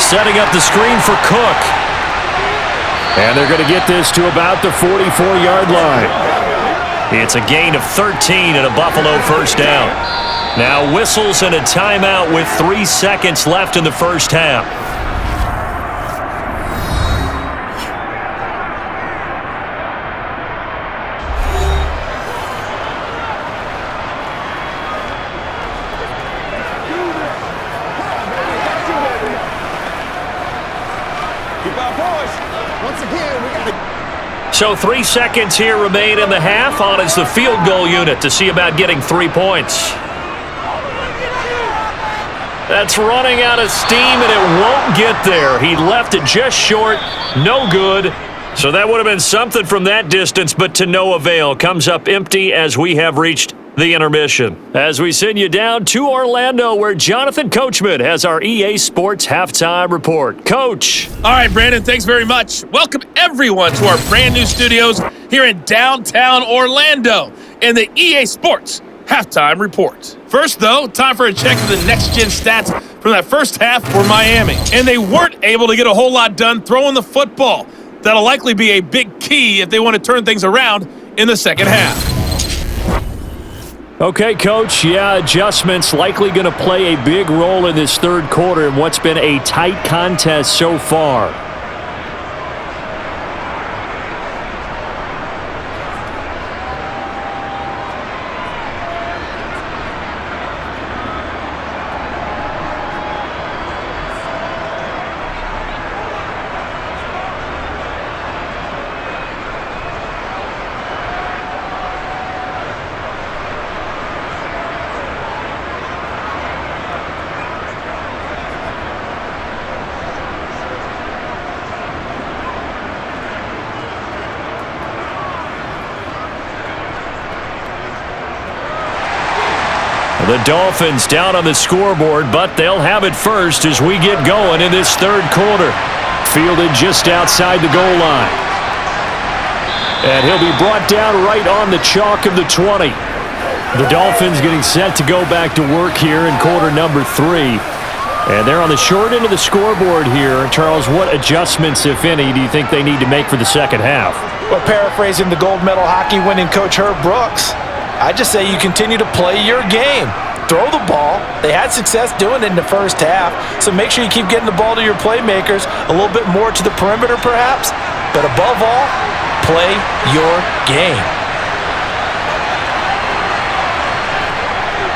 Setting up the screen for Cook. And they're going to get this to about the 44-yard line. It's a gain of 13 and a Buffalo 1st down. Now whistles and a timeout with 3 seconds left in the 1st half. So 3 seconds here remain in the half. On is the field goal unit to see about getting 3 points. That's running out of steam, and it won't get there. He left it just short. No good. So that would have been something from that distance, but to no avail. Comes up empty as we have reached the intermission. As we send you down to Orlando, where Jonathan Coachman has our EA Sports Halftime Report. Coach. All right, Brandon, thanks very much. Welcome, everyone, to our brand new studios here in downtown Orlando in the EA Sports Halftime Report. First, though, time for a check of the next-gen stats from that first half for Miami. And they weren't able to get a whole lot done throwing the football. That'll likely be a big key if they want to turn things around in the second half. Okay, Coach, adjustments likely going to play a big role in this third quarter in what's been a tight contest so far. The Dolphins down on the scoreboard, but they'll have it first as we get going in this third quarter. Fielded just outside the goal line. And he'll be brought down right on the chalk of the 20. The Dolphins getting set to go back to work here in quarter number 3. And they're on the short end of the scoreboard here. Charles, what adjustments, if any, do you think they need to make for the second half? Well, paraphrasing the gold medal hockey winning coach Herb Brooks, I just say you continue to play your game. Throw the ball. They had success doing it in the first half, so make sure you keep getting the ball to your playmakers, a little bit more to the perimeter perhaps, but above all, play your game.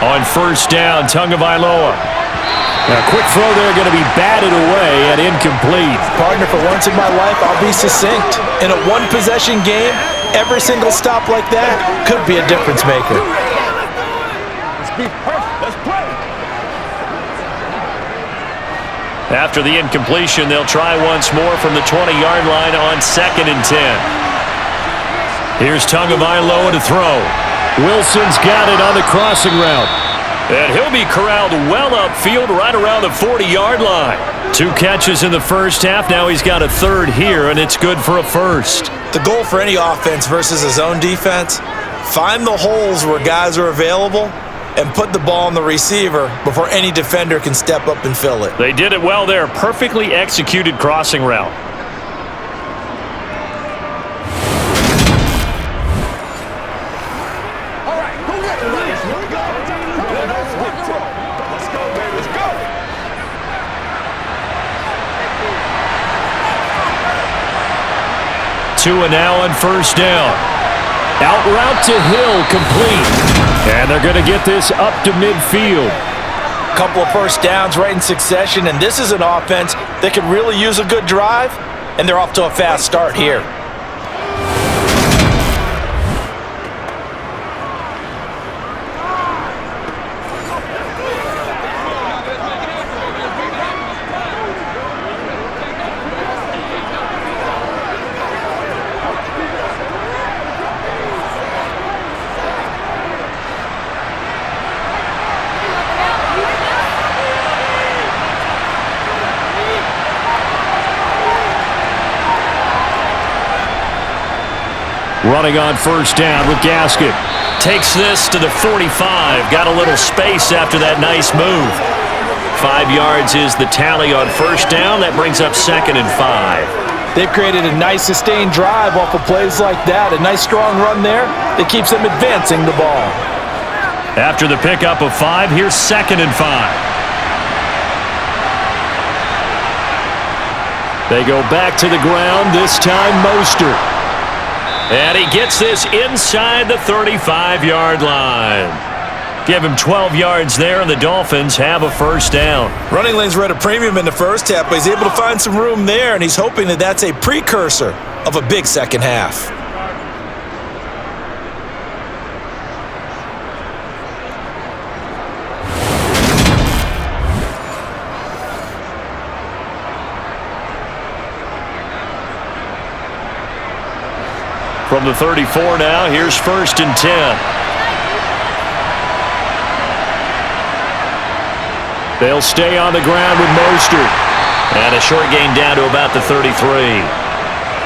On first down, Tagovailoa. A quick throw there going to be batted away and incomplete. Partner, for once in my life, I'll be succinct. In a one-possession game, every single stop like that could be a difference maker. Let's be perfect. Let's play. After the incompletion, they'll try once more from the 20-yard line on 2nd and 10. Here's Tagovailoa to throw. Wilson's got it on the crossing route. And he'll be corralled well upfield right around the 40-yard line. 2 catches in the first half. Now he's got a third here, and it's good for a first. The goal for any offense versus a zone defense, find the holes where guys are available and put the ball on the receiver before any defender can step up and fill it. They did it well there. Perfectly executed crossing route. All right, go get it. Here we go. Let's go, baby. Let's go. 2 and now on first down. Out route to Hill, complete. And they're going to get this up to midfield. Couple of first downs right in succession, and this is an offense that could really use a good drive, and they're off to a fast start here. Running on first down with Gaskin. Takes this to the 45. Got a little space after that nice move. 5 yards is the tally on first down. That brings up 2nd and 5. They've created a nice sustained drive off of plays like that. A nice strong run there that keeps them advancing the ball. After the pickup of 5, here's 2nd and 5. They go back to the ground, this time Mostert. And he gets this inside the 35-yard line. Give him 12 yards there, and the Dolphins have a first down. Running lanes were at a premium in the first half, but he's able to find some room there, and he's hoping that that's a precursor of a big second half. From the 34 now, here's 1st and 10. They'll stay on the ground with Mostert. And a short gain down to about the 33.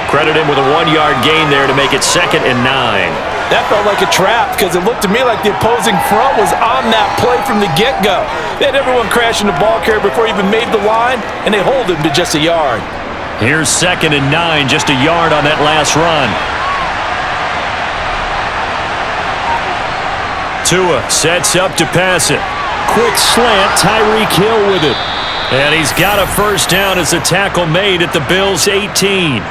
Credit him with a 1-yard gain there to make it 2nd and 9. That felt like a trap because it looked to me like the opposing front was on that play from the get-go. They had everyone crashing the ball carrier before he even made the line, and they hold him to just a yard. Here's 2nd and 9, just a yard on that last run. Tua sets up to pass it. Quick slant, Tyreek Hill with it. And he's got a 1st down as a tackle made at the Bills' 18.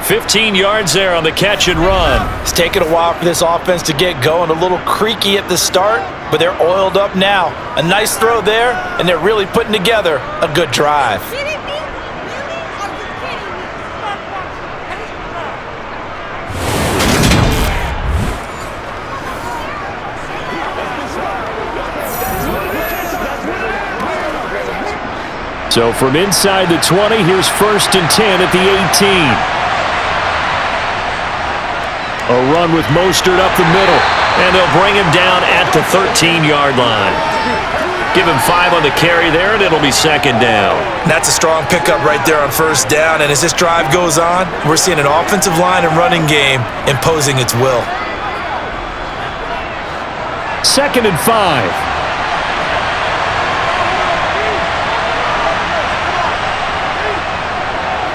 15 yards there on the catch and run. It's taken a while for this offense to get going. A little creaky at the start, but they're oiled up now. A nice throw there, and they're really putting together a good drive. So from inside the 20, here's 1st and 10 at the 18. A run with Mostert up the middle. And they'll bring him down at the 13-yard line. Give him 5 on the carry there, and it'll be 2nd down. That's a strong pickup right there on 1st down. And as this drive goes on, we're seeing an offensive line and running game imposing its will. 2nd and 5.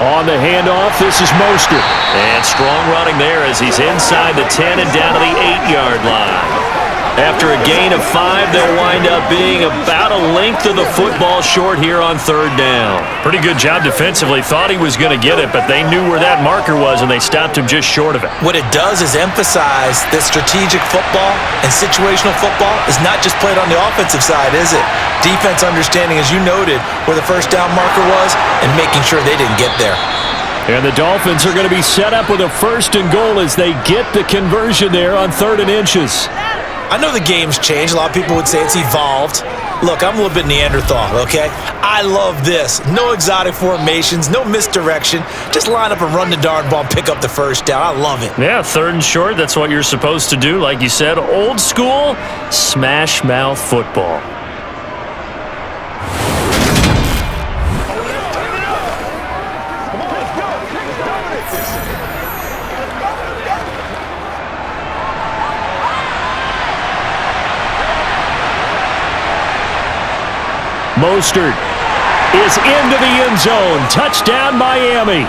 On the handoff, this is Mostert. And strong running there as he's inside the 10 and down to the 8-yard line. After a gain of 5, they'll wind up being about a length of the football short here on 3rd down. Pretty good job defensively. Thought he was going to get it, but they knew where that marker was, and they stopped him just short of it. What it does is emphasize that strategic football and situational football is not just played on the offensive side, is it? Defense understanding, as you noted, where the 1st down marker was and making sure they didn't get there. And the Dolphins are going to be set up with a 1st and goal as they get the conversion there on 3rd and inches. I know the game's changed. A lot of people would say it's evolved. Look, I'm a little bit Neanderthal, okay? I love this. No exotic formations, no misdirection. Just line up and run the darn ball and pick up the 1st down. I love it. Yeah, 3rd and short, that's what you're supposed to do. Like you said, old school, smash mouth football. Mostert is into the end zone. Touchdown, Miami.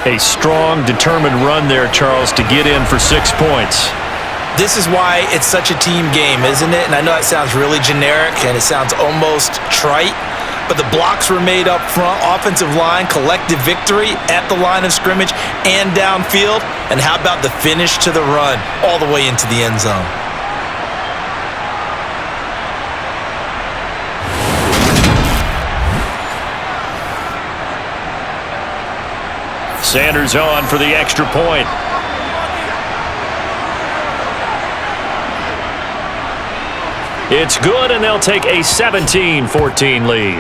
A strong, determined run there, Charles, to get in for 6 points. This is why it's such a team game, isn't it? And I know that sounds really generic and it sounds almost trite, but the blocks were made up front, offensive line, collective victory at the line of scrimmage and downfield. And how about the finish to the run all the way into the end zone? Sanders on for the extra point. It's good, and they'll take a 17-14 lead.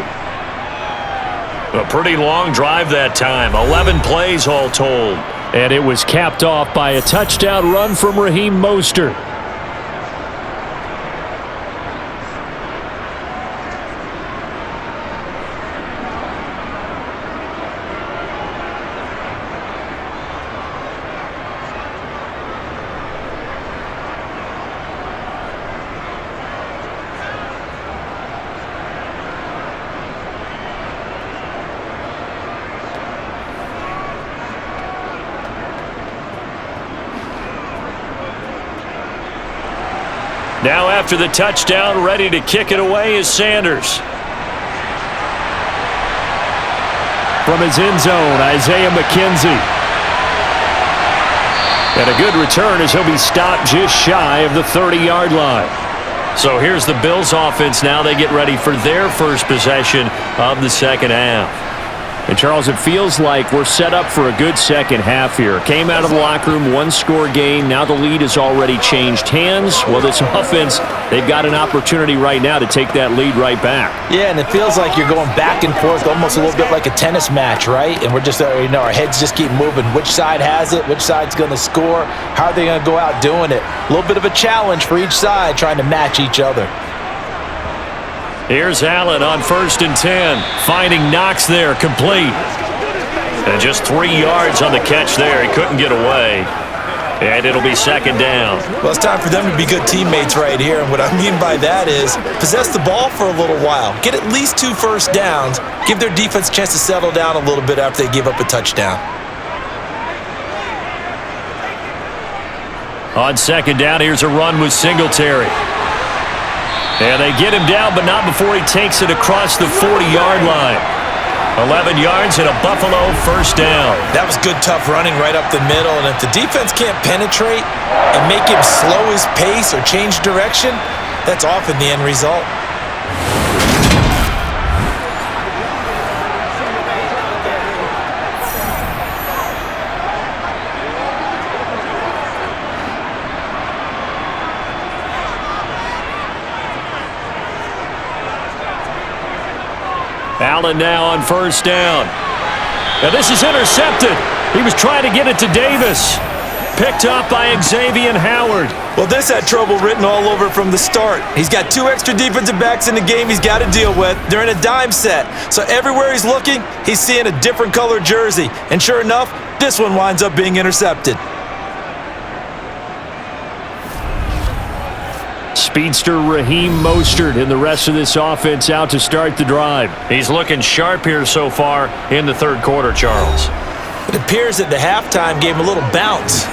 A pretty long drive that time. 11 plays all told. And it was capped off by a touchdown run from Raheem Mostert. Now after the touchdown, ready to kick it away is Sanders. From his end zone, Isaiah McKenzie. And a good return as he'll be stopped just shy of the 30-yard line. So here's the Bills offense now. They get ready for their first possession of the second half. And, Charles, it feels like we're set up for a good second half here. Came out of the locker room, one-score game. Now the lead has already changed hands. Well, this offense, they've got an opportunity right now to take that lead right back. Yeah, and it feels like you're going back and forth almost a little bit like a tennis match, right? And we're just, our heads just keep moving. Which side has it? Which side's going to score? How are they going to go out doing it? A little bit of a challenge for each side trying to match each other. Here's Allen on 1st and 10. Finding Knox there, complete. And just 3 yards on the catch there. He couldn't get away. And it'll be 2nd down. Well, it's time for them to be good teammates right here. And what I mean by that is possess the ball for a little while. Get at least 2 first downs. Give their defense a chance to settle down a little bit after they give up a touchdown. On 2nd down, here's a run with Singletary. And they get him down, but not before he takes it across the 40-yard line. 11 yards and a Buffalo 1st down. That was good, tough running right up the middle. And if the defense can't penetrate and make him slow his pace or change direction, that's often the end result. Allen now on 1st down. Now this is intercepted. He was trying to get it to Davis. Picked up by Xavier Howard. Well, this had trouble written all over from the start. He's got 2 extra defensive backs in the game he's got to deal with. They're in a dime set. So everywhere he's looking, he's seeing a different color jersey. And sure enough, this one winds up being intercepted. Speedster Raheem Mostert and the rest of this offense out to start the drive. He's looking sharp here so far in the 3rd quarter, Charles. It appears that the halftime gave him a little bounce.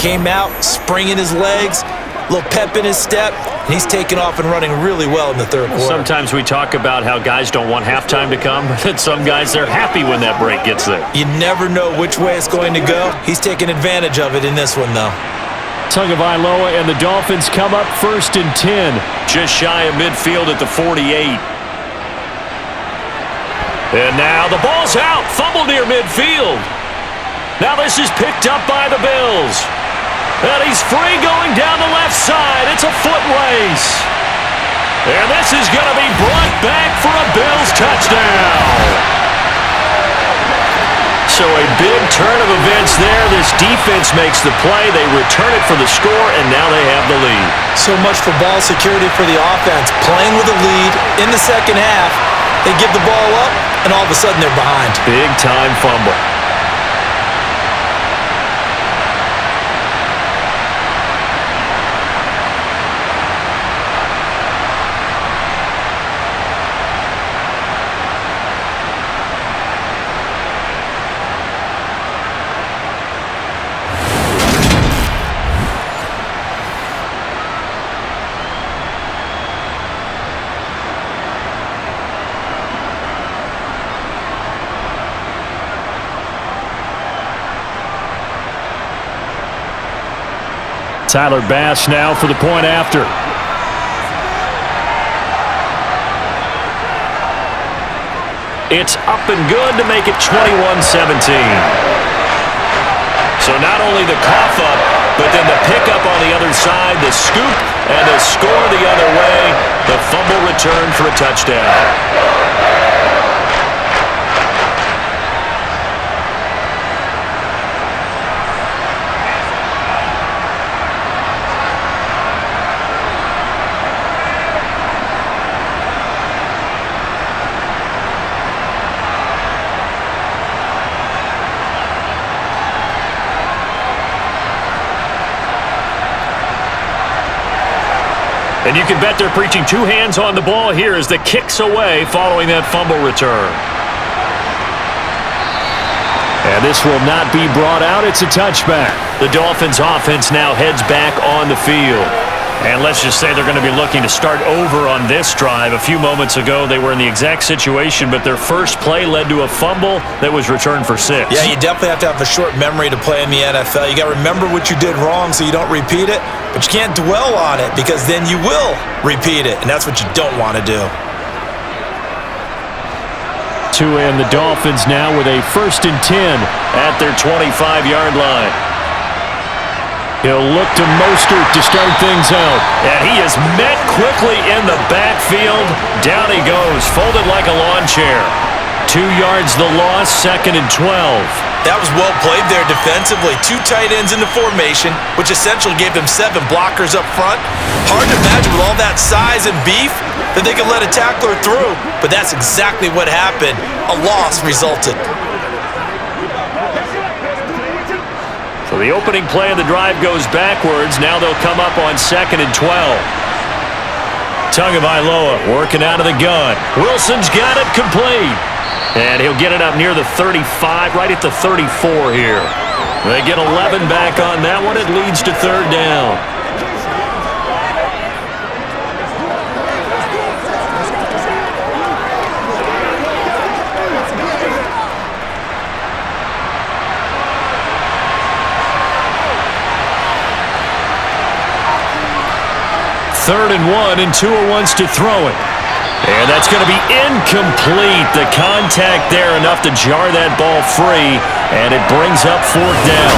Came out, springing his legs, a little pep in his step, and he's taking off and running really well in the 3rd quarter. Sometimes we talk about how guys don't want halftime to come, but some guys, they're happy when that break gets there. You never know which way it's going to go. He's taking advantage of it in this one, though. Tagovailoa and the Dolphins come up 1st and 10. Just shy of midfield at the 48. And now the ball's out. Fumble near midfield. Now this is picked up by the Bills. And he's free going down the left side. It's a foot race. And this is going to be brought back for a Bills touchdown. So a big turn of events there. This defense makes the play. They return it for the score, and now they have the lead. So much for ball security for the offense. Playing with a lead in the second half. They give the ball up, and all of a sudden they're behind. Big-time fumble. Tyler Bass now for the point after. It's up and good to make it 21-17. So not only the cough up, but then the pickup on the other side, the scoop, and the score the other way. The fumble return for a touchdown. And you can bet they're preaching 2 hands on the ball here as the kick's away following that fumble return. And this will not be brought out. It's a touchback. The Dolphins offense now heads back on the field. And let's just say they're going to be looking to start over on this drive. A few moments ago, they were in the exact situation, but their first play led to a fumble that was returned for 6. Yeah, you definitely have to have a short memory to play in the NFL. You got to remember what you did wrong so you don't repeat it, but you can't dwell on it because then you will repeat it, and that's what you don't want to do. And the Dolphins now with a 1st and 10 at their 25-yard line. He'll look to Mostert to start things out. And he is met quickly in the backfield. Down he goes, folded like a lawn chair. 2 yards the loss, 2nd and 12. That was well played there defensively. 2 tight ends in the formation, which essentially gave them 7 blockers up front. Hard to imagine with all that size and beef that they could let a tackler through, but that's exactly what happened. A loss resulted. So the opening play of the drive goes backwards. Now they'll come up on 2nd and 12. Tagovailoa working out of the gun. Wilson's got it complete. And he'll get it up near the 35, right at the 34 here. They get 11 back on that one. It leads to 3rd down. Third and 1, and Tua wants to throw it. And that's going to be incomplete. The contact there enough to jar that ball free, and it brings up 4th down.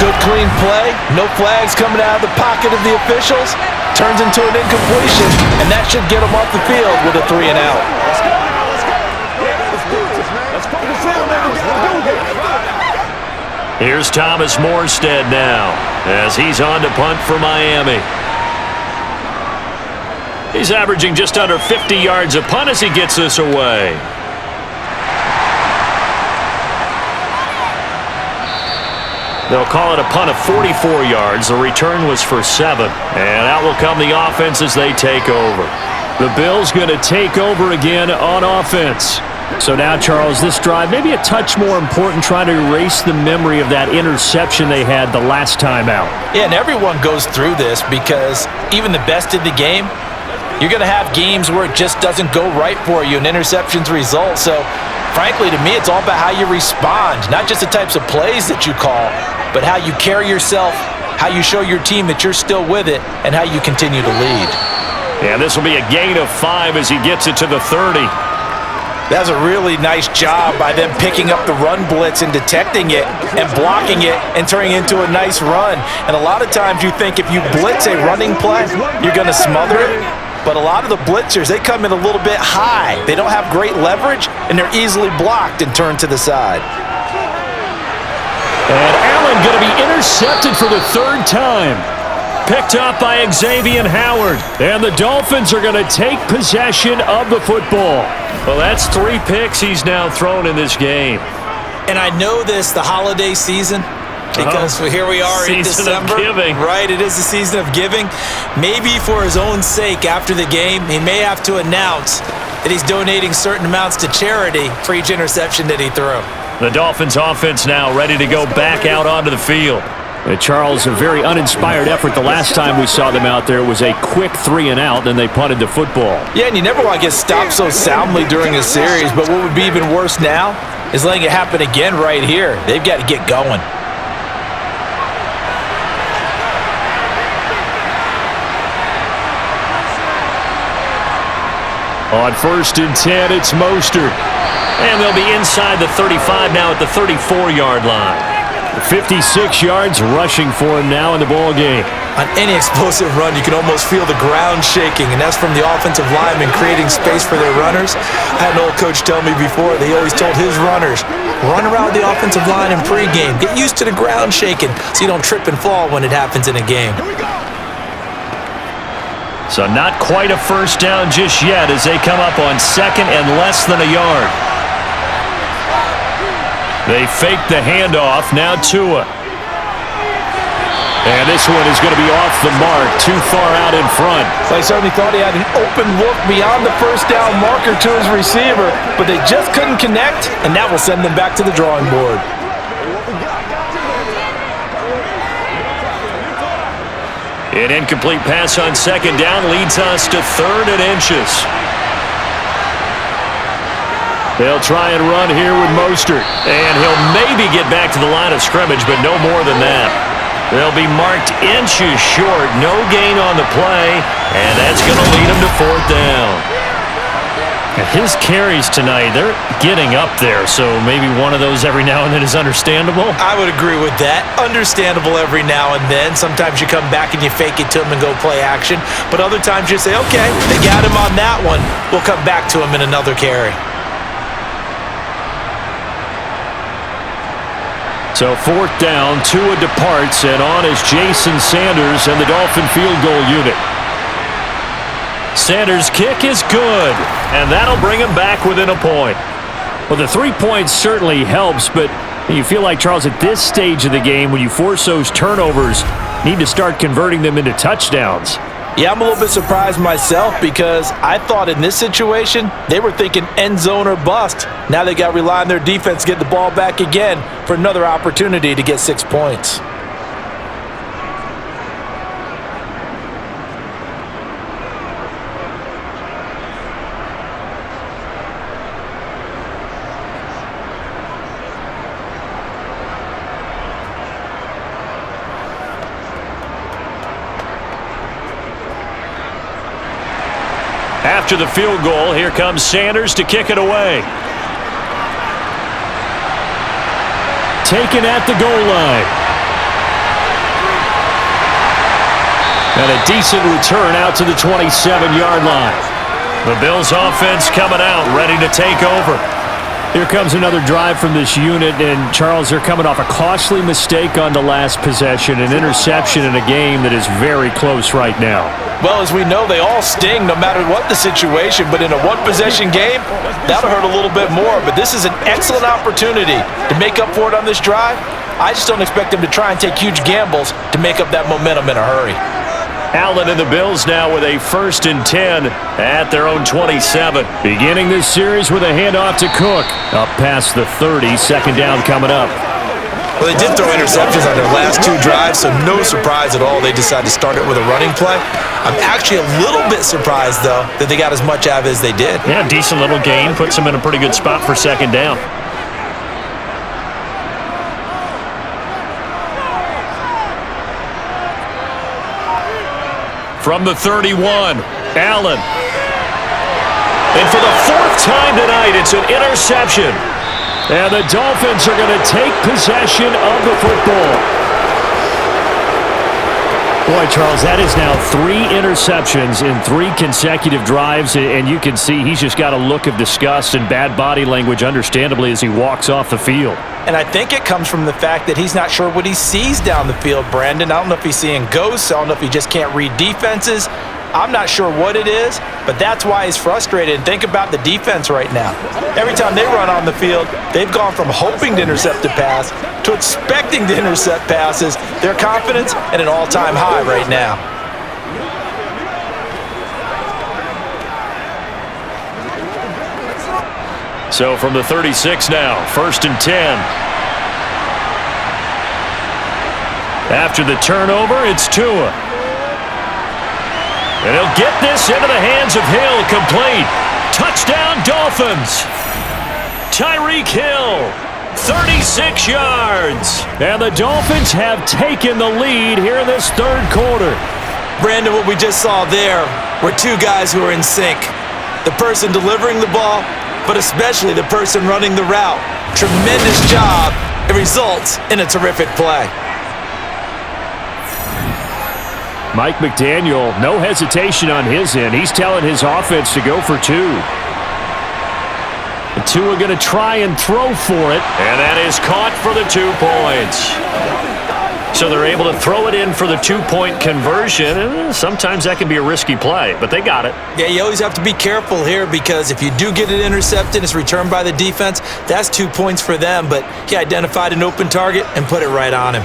Good clean play. No flags coming out of the pocket of the officials. Turns into an incompletion, and that should get them off the field with a 3 and out. Let's go. Let's do this, man. Let's focus in on what we got to do here. Here's Thomas Morstead now as he's on to punt for Miami. He's averaging just under 50 yards a punt as he gets this away. They'll call it a punt of 44 yards. The return was for 7. And out will come the offense as they take over. The Bills going to take over again on offense. So now, Charles, this drive maybe a touch more important, trying to erase the memory of that interception they had the last time out. Yeah, and everyone goes through this because even the best in the game, you're going to have games where it just doesn't go right for you and interceptions result. So, frankly, to me, it's all about how you respond, not just the types of plays that you call, but how you carry yourself, how you show your team that you're still with it, and how you continue to lead. And this will be a gain of 5 as he gets it to the 30. That's a really nice job by them picking up the run blitz and detecting it and blocking it and turning it into a nice run. And a lot of times you think if you blitz a running play, you're going to smother it. But a lot of the blitzers, they come in a little bit high. They don't have great leverage, and they're easily blocked and turned to the side. And Allen going to be intercepted for the 3rd time. Picked up by Xavier Howard. And the Dolphins are going to take possession of the football. Well, that's 3 picks he's now thrown in this game. And I know this, the holiday season, because here we are in December. Season of giving. Right, it is the season of giving. Maybe for his own sake after the game, he may have to announce that he's donating certain amounts to charity for each interception that he threw. The Dolphins offense now ready to go back out onto the field. Charles, a very uninspired effort the last time we saw them out there. It was a quick 3 and out, then they punted the football. Yeah, and you never want to get stopped so soundly during a series, but what would be even worse now is letting it happen again right here. They've got to get going. On 1st and 10, it's Mostert. And they'll be inside the 35 now at the 34-yard line. 56 yards rushing for him now in the ball game. On any explosive run, you can almost feel the ground shaking, and that's from the offensive linemen creating space for their runners. I had an old coach tell me before, they always told his runners, run around the offensive line in pregame. Get used to the ground shaking so you don't trip and fall when it happens in a game. So not quite a 1st down just yet as they come up on 2nd and less than a yard. They fake the handoff, now Tua. And this one is going to be off the mark, too far out in front. They certainly thought he had an open look beyond the 1st down marker to his receiver, but they just couldn't connect, and that will send them back to the drawing board. An incomplete pass on 2nd down leads us to 3rd and inches. They'll try and run here with Mostert. And he'll maybe get back to the line of scrimmage, but no more than that. They'll be marked inches short. No gain on the play. And that's going to lead them to 4th down. His carries tonight, they're getting up there, so maybe one of those every now and then is understandable. I would agree with that. Understandable every now and then. Sometimes you come back and you fake it to him and go play action. But other times you say, okay, they got him on that one. We'll come back to him in another carry. So 4th down, Tua departs, and on is Jason Sanders and the Dolphin field goal unit. Sanders' kick is good, and that'll bring him back within a point. Well, the 3 points certainly helps, but you feel like, Charles, at this stage of the game, when you force those turnovers, need to start converting them into touchdowns. Yeah, I'm a little bit surprised myself because I thought in this situation, they were thinking end zone or bust. Now they got to rely on their defense to get the ball back again for another opportunity to get 6 points. After the field goal, here comes Sanders to kick it away. Taken at the goal line. And a decent return out to the 27-yard line. The Bills offense coming out, ready to take over. Here comes another drive from this unit, and Charles, they're coming off a costly mistake on the last possession, an interception in a game that is very close right now. Well, as we know, they all sting no matter what the situation, but in a one-possession game, that'll hurt a little bit more. But this is an excellent opportunity to make up for it on this drive. I just don't expect them to try and take huge gambles to make up that momentum in a hurry. Allen and the Bills now with a 1st and 10 at their own 27. Beginning this series with a handoff to Cook. Up past the 30, 2nd down coming up. Well, they did throw interceptions on their last 2 drives, so no surprise at all they decided to start it with a running play. I'm actually a little bit surprised, though, that they got as much out of it as they did. Yeah, decent little gain. Puts them in a pretty good spot for 2nd down. From the 31, Allen. And for the 4th time tonight, it's an interception. And the Dolphins are going to take possession of the football. Boy, Charles, that is now 3 interceptions in 3 consecutive drives, and you can see he's just got a look of disgust and bad body language, understandably, as he walks off the field. And I think it comes from the fact that he's not sure what he sees down the field, Brandon. I don't know if he's seeing ghosts. I don't know if he just can't read defenses. I'm not sure what it is, but that's why he's frustrated. And think about the defense right now. Every time they run on the field, they've gone from hoping to intercept a pass to expecting to intercept passes. Their confidence at an all-time high right now. So from the 36 now, 1st and 10. After the turnover, it's Tua. And he'll get this into the hands of Hill, complete. Touchdown, Dolphins. Tyreek Hill, 36 yards. And the Dolphins have taken the lead here in this 3rd quarter. Brandon, what we just saw there were 2 guys who are in sync. The person delivering the ball, but especially the person running the route. Tremendous job. It results in a terrific play. Mike McDaniel, no hesitation on his end. He's telling his offense to go for 2. The 2 are going to try and throw for it. And that is caught for the 2 points. So they're able to throw it in for the 2-point conversion. And sometimes that can be a risky play, but they got it. Yeah, you always have to be careful here because if you do get it intercepted, it's returned by the defense. That's 2 points for them, but he identified an open target and put it right on him.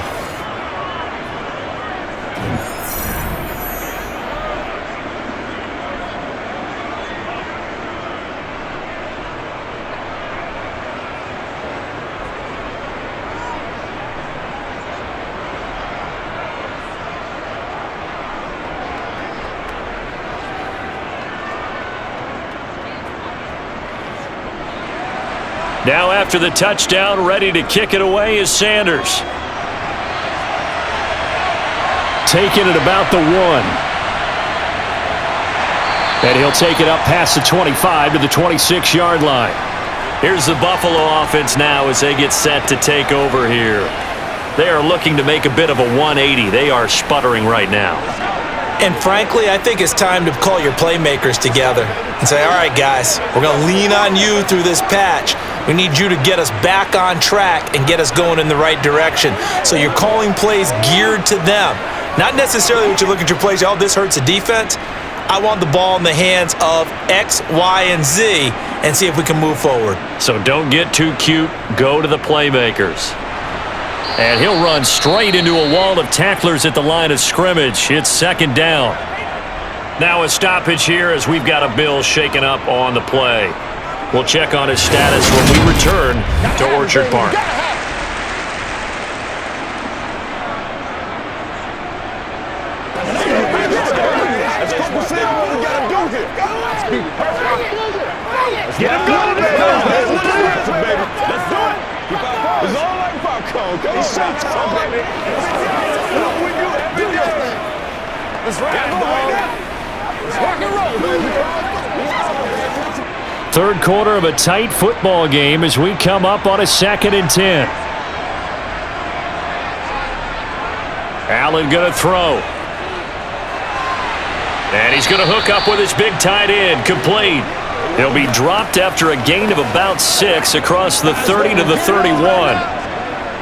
Now after the touchdown, ready to kick it away is Sanders. Taking it about the 1. And he'll take it up past the 25 to the 26-yard line. Here's the Buffalo offense now as they get set to take over here. They are looking to make a bit of a 180. They are sputtering right now. And frankly, I think it's time to call your playmakers together and say, all right, guys, we're going to lean on you through this patch. We need you to get us back on track and get us going in the right direction. So you're calling plays geared to them. Not necessarily what you look at your plays, oh, this hurts the defense. I want the ball in the hands of X, Y, and Z and see if we can move forward. So don't get too cute. Go to the playmakers. And he'll run straight into a wall of tacklers at the line of scrimmage. It's second down. Now a stoppage here as we've got a Bill shaken up on the play. We'll check on his status when we return to Orchard Park. Let's focus in on what we got to do here. Let's be perfect. Get him going. Let's do it. It's all like popcorn. Come on, baby. Let's ride, dog. Let's rock and roll, baby. Third quarter of a tight football game as we come up on a 2nd and 10. Allen going to throw. And he's going to hook up with his big tight end. Complete. He'll be dropped after a gain of about 6 across the 30 to the 31.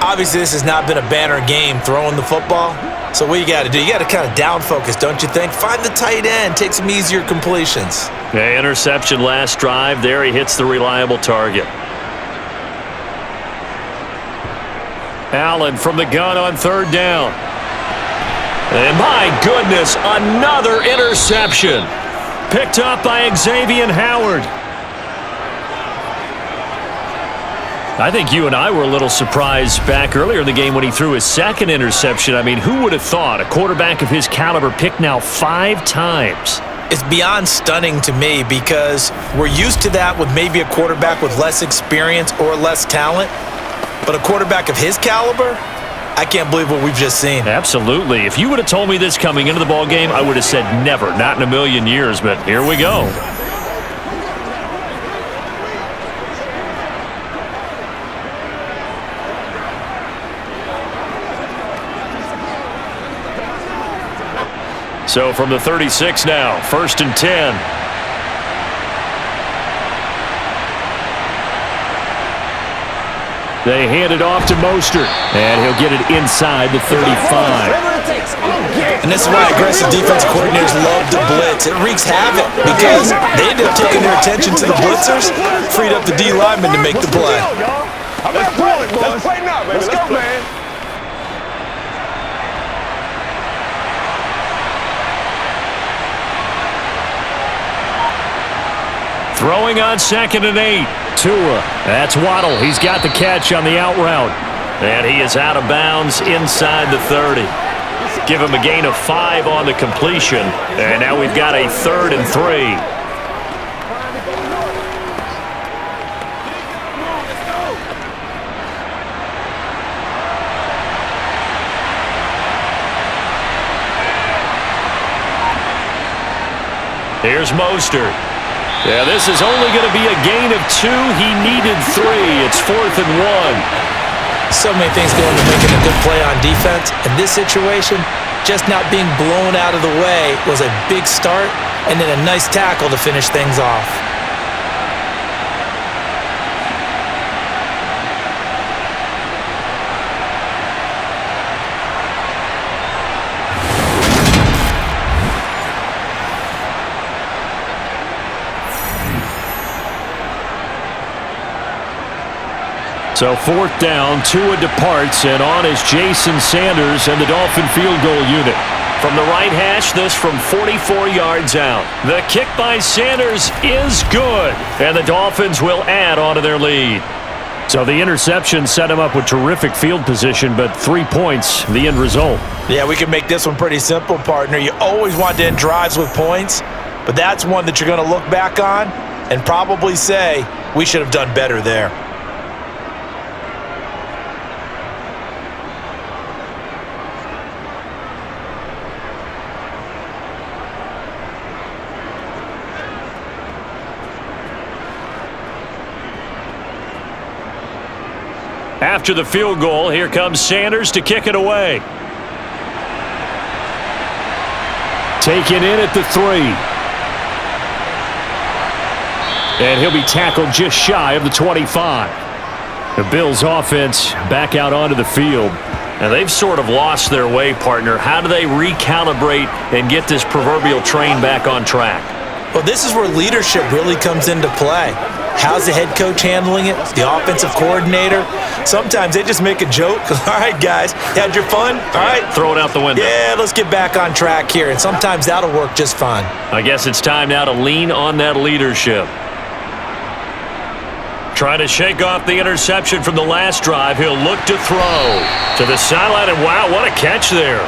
Obviously, this has not been a banner game throwing the football. So what you got to do, you got to kind of down focus, don't you think? Find the tight end, take some easier completions. Yeah, interception last drive. There he hits the reliable target. Allen from the gun on 3rd down. And my goodness, another interception. Picked up by Xavier Howard. I think you and I were a little surprised back earlier in the game when he threw his 2nd interception. I mean, who would have thought a quarterback of his caliber picked now 5 times? It's beyond stunning to me because we're used to that with maybe a quarterback with less experience or less talent. But a quarterback of his caliber, I can't believe what we've just seen. Absolutely. If you would have told me this coming into the ball game, I would have said never, not in a million years, but here we go. So from the 36 now, 1st and 10. They hand it off to Mostert, and he'll get it inside the 35. And this is why aggressive defensive coordinators love to blitz. It wreaks havoc because they end up taking their attention to the blitzers, freed up the D lineman to make the play. Let's play now, baby. Let's go, man. Throwing on 2nd and 8. Tua. That's Waddle. He's got the catch on the out route. And he is out of bounds inside the 30. Give him a gain of 5 on the completion. And now we've got a 3rd and 3. Here's Mostert. Yeah, this is only going to be a gain of 2. He needed 3. It's 4th and 1. So many things go into making a good play on defense. In this situation, just not being blown out of the way was a big start, and then a nice tackle to finish things off. So 4th down, Tua departs, and on is Jason Sanders and the Dolphin field goal unit. From the right hash, this from 44 yards out. The kick by Sanders is good, and the Dolphins will add on to their lead. So the interception set him up with terrific field position, but 3 points, the end result. Yeah, we can make this one pretty simple, partner. You always want to end drives with points, but that's one that you're going to look back on and probably say, we should have done better there. After the field goal, here comes Sanders to kick it away. Taken in at the 3. And he'll be tackled just shy of the 25. The Bills offense back out onto the field. And they've sort of lost their way, partner. How do they recalibrate and get this proverbial train back on track? Well, this is where leadership really comes into play. How's the head coach handling it? The offensive coordinator? Sometimes they just make a joke. All right, guys, had your fun? All right. Throw it out the window. Yeah, let's get back on track here. And sometimes that'll work just fine. I guess it's time now to lean on that leadership. Trying to shake off the interception from the last drive. He'll look to throw to the sideline, and wow, what a catch there.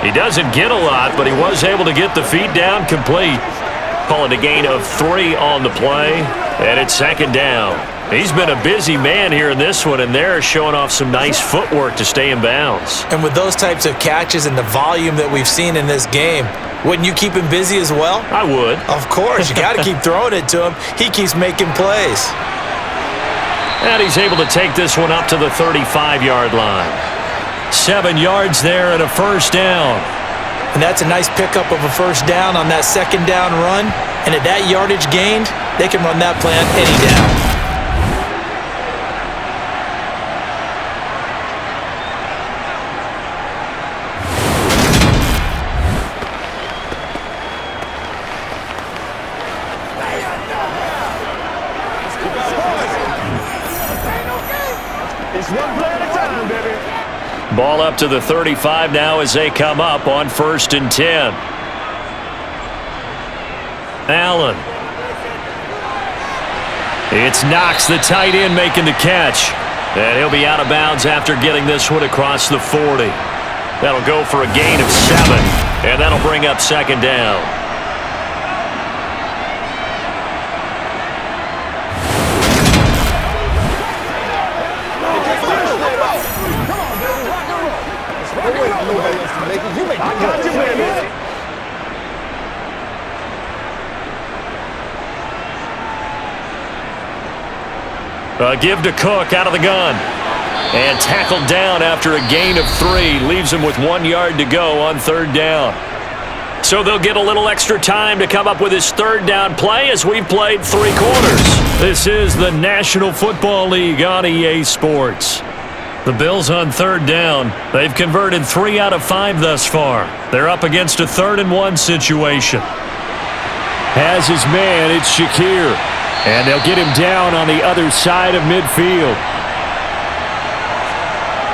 He doesn't get a lot, but he was able to get the feet down complete. Call it a gain of 3 on the play, and it's second down. He's been a busy man here in this one, and they're showing off some nice footwork to stay in bounds. And with those types of catches and the volume that we've seen in this game, wouldn't you keep him busy as well? I would. Of course. You got to keep throwing it to him. He keeps making plays. And he's able to take this one up to the 35-yard line. 7 yards there and a first down. And that's a nice pickup of a first down on that second down run. And at that yardage gained, they can run that play on any down. It's one play at a time, baby. Ball up to the 35 now as they come up on 1st and 10. Allen. It's Knox, the tight end, making the catch. And he'll be out of bounds after getting this one across the 40. That'll go for a gain of 7, and that'll bring up second down. Give to Cook out of the gun. And tackled down after a gain of 3. Leaves him with 1 yard to go on 3rd down. So they'll get a little extra time to come up with his 3rd down play as we've played 3 quarters. This is the National Football League on EA Sports. The Bills on 3rd down. They've converted 3 out of 5 thus far. They're up against a 3rd and 1 situation. Has his man, it's Shakir. And they'll get him down on the other side of midfield.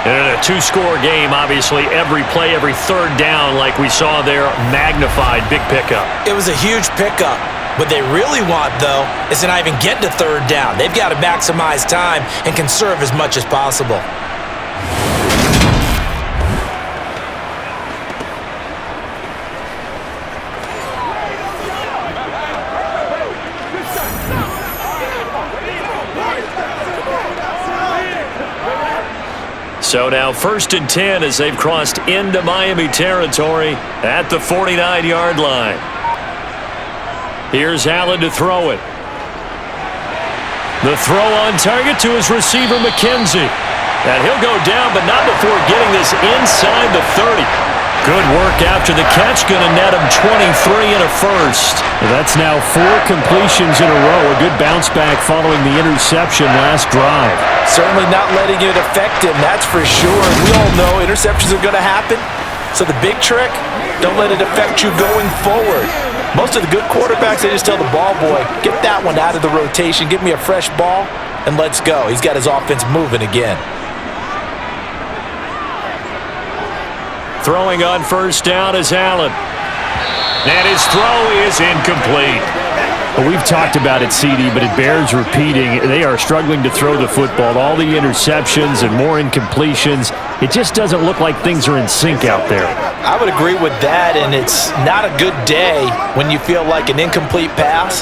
And in a 2-score game, obviously, every play, every 3rd down, like we saw there, magnified, big pickup. It was a huge pickup. What they really want, though, is to not even get to 3rd down. They've got to maximize time and conserve as much as possible. So now 1st and 10 as they've crossed into Miami territory at the 49-yard line. Here's Allen to throw it. The throw on target to his receiver, McKenzie. And he'll go down, but not before getting this inside the 30. Good work after the catch. Going to net him 23 and a first. That's now 4 completions in a row. A good bounce back following the interception last drive. Certainly not letting it affect him, that's for sure. We all know interceptions are going to happen. So the big trick, don't let it affect you going forward. Most of the good quarterbacks, they just tell the ball boy, get that one out of the rotation, give me a fresh ball, and let's go. He's got his offense moving again. Throwing on 1st down is Allen. And his throw is incomplete. Well, we've talked about it, CD, but it bears repeating. They are struggling to throw the football. All the interceptions and more incompletions. It just doesn't look like things are in sync out there. I would agree with that, and it's not a good day when you feel like an incomplete pass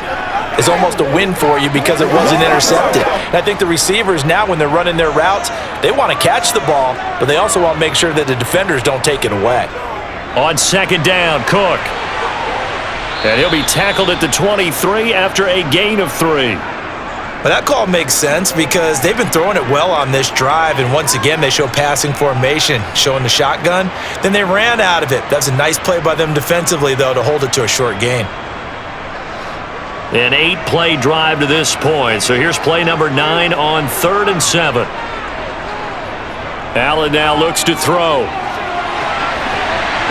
is almost a win for you because it wasn't intercepted. And I think the receivers now, when they're running their routes, they want to catch the ball, but they also want to make sure that the defenders don't take it away. On 2nd down, Cook. And he'll be tackled at the 23 after a gain of 3. But that call makes sense because they've been throwing it well on this drive, and once again, they show passing formation, showing the shotgun. Then they ran out of it. That's a nice play by them defensively, though, to hold it to a short gain. An 8-play drive to this point. So here's play number 9 on 3rd and 7. Allen now looks to throw.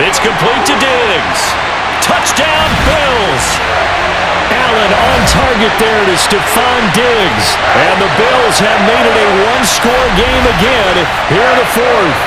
It's complete to Diggs. Touchdown, Bills. Allen on target there to Stephon Diggs. And the Bills have made it a one-score game again here in the 4th.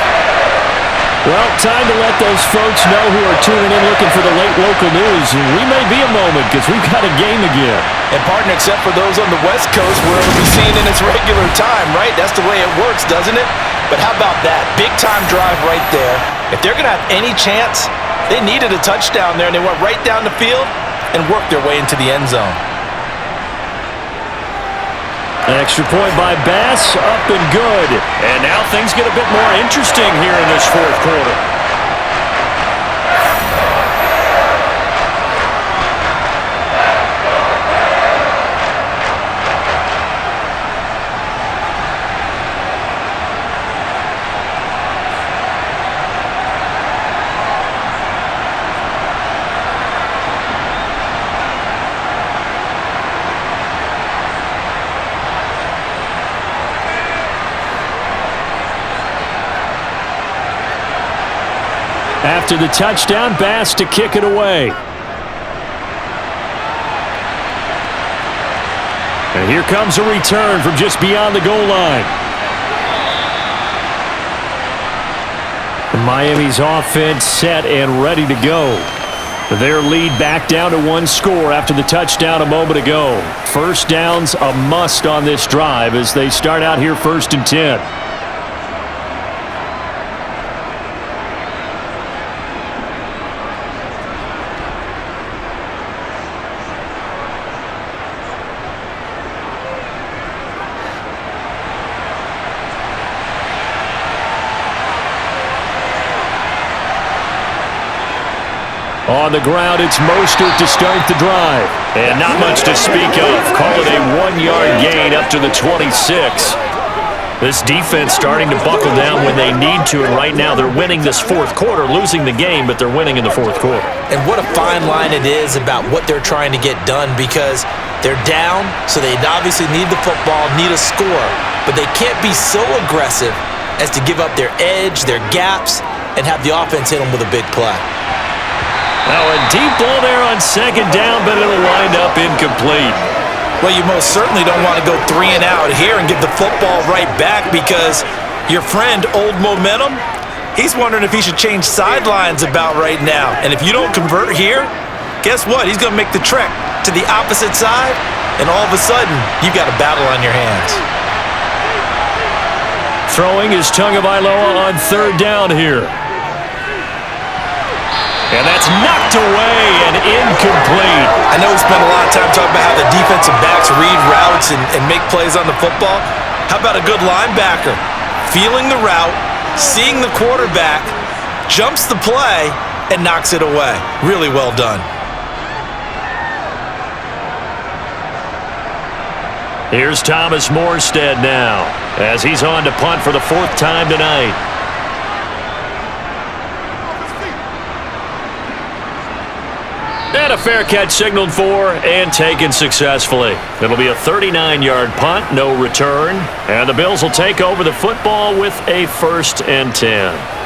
Well, time to let those folks know who are tuning in looking for the late local news. We may be a moment because we've got a game again. And, partner, except for those on the West Coast where it'll be seen in its regular time, right? That's the way it works, doesn't it? But how about that? Big-time drive right there. If they're going to have any chance, they needed a touchdown there, and they went right down the field and worked their way into the end zone. An extra point by Bass, up and good. And now things get a bit more interesting here in this 4th quarter. After the touchdown, Bass to kick it away. And here comes a return from just beyond the goal line. Miami's offense set and ready to go. Their lead back down to 1 score after the touchdown a moment ago. First down's a must on this drive as they start out here 1st and 10. On the ground, it's Mostert to start the drive. And not much to speak of. Call it a 1-yard gain up to the 26. This defense starting to buckle down when they need to, and right now they're winning this 4th quarter, losing the game, but they're winning in the 4th quarter. And what a fine line it is about what they're trying to get done because they're down, so they obviously need the football, need a score, but they can't be so aggressive as to give up their edge, their gaps, and have the offense hit them with a big play. Now a deep ball there on 2nd down, but it'll wind up incomplete. Well, you most certainly don't want to go 3 and out here and give the football right back because your friend, Old Momentum, he's wondering if he should change sidelines about right now. And if you don't convert here, guess what? He's going to make the trek to the opposite side, and all of a sudden, you've got a battle on your hands. Throwing is Tagovailoa on 3rd down here. And that's knocked away and incomplete. I know we spent a lot of time talking about how the defensive backs read routes and make plays on the football. How about a good linebacker? Feeling the route, seeing the quarterback, jumps the play, and knocks it away. Really well done. Here's Thomas Morstead now as he's on to punt for the 4th time tonight. And a fair catch signaled for and taken successfully. It'll be a 39-yard punt, no return. And the Bills will take over the football with a 1st and 10.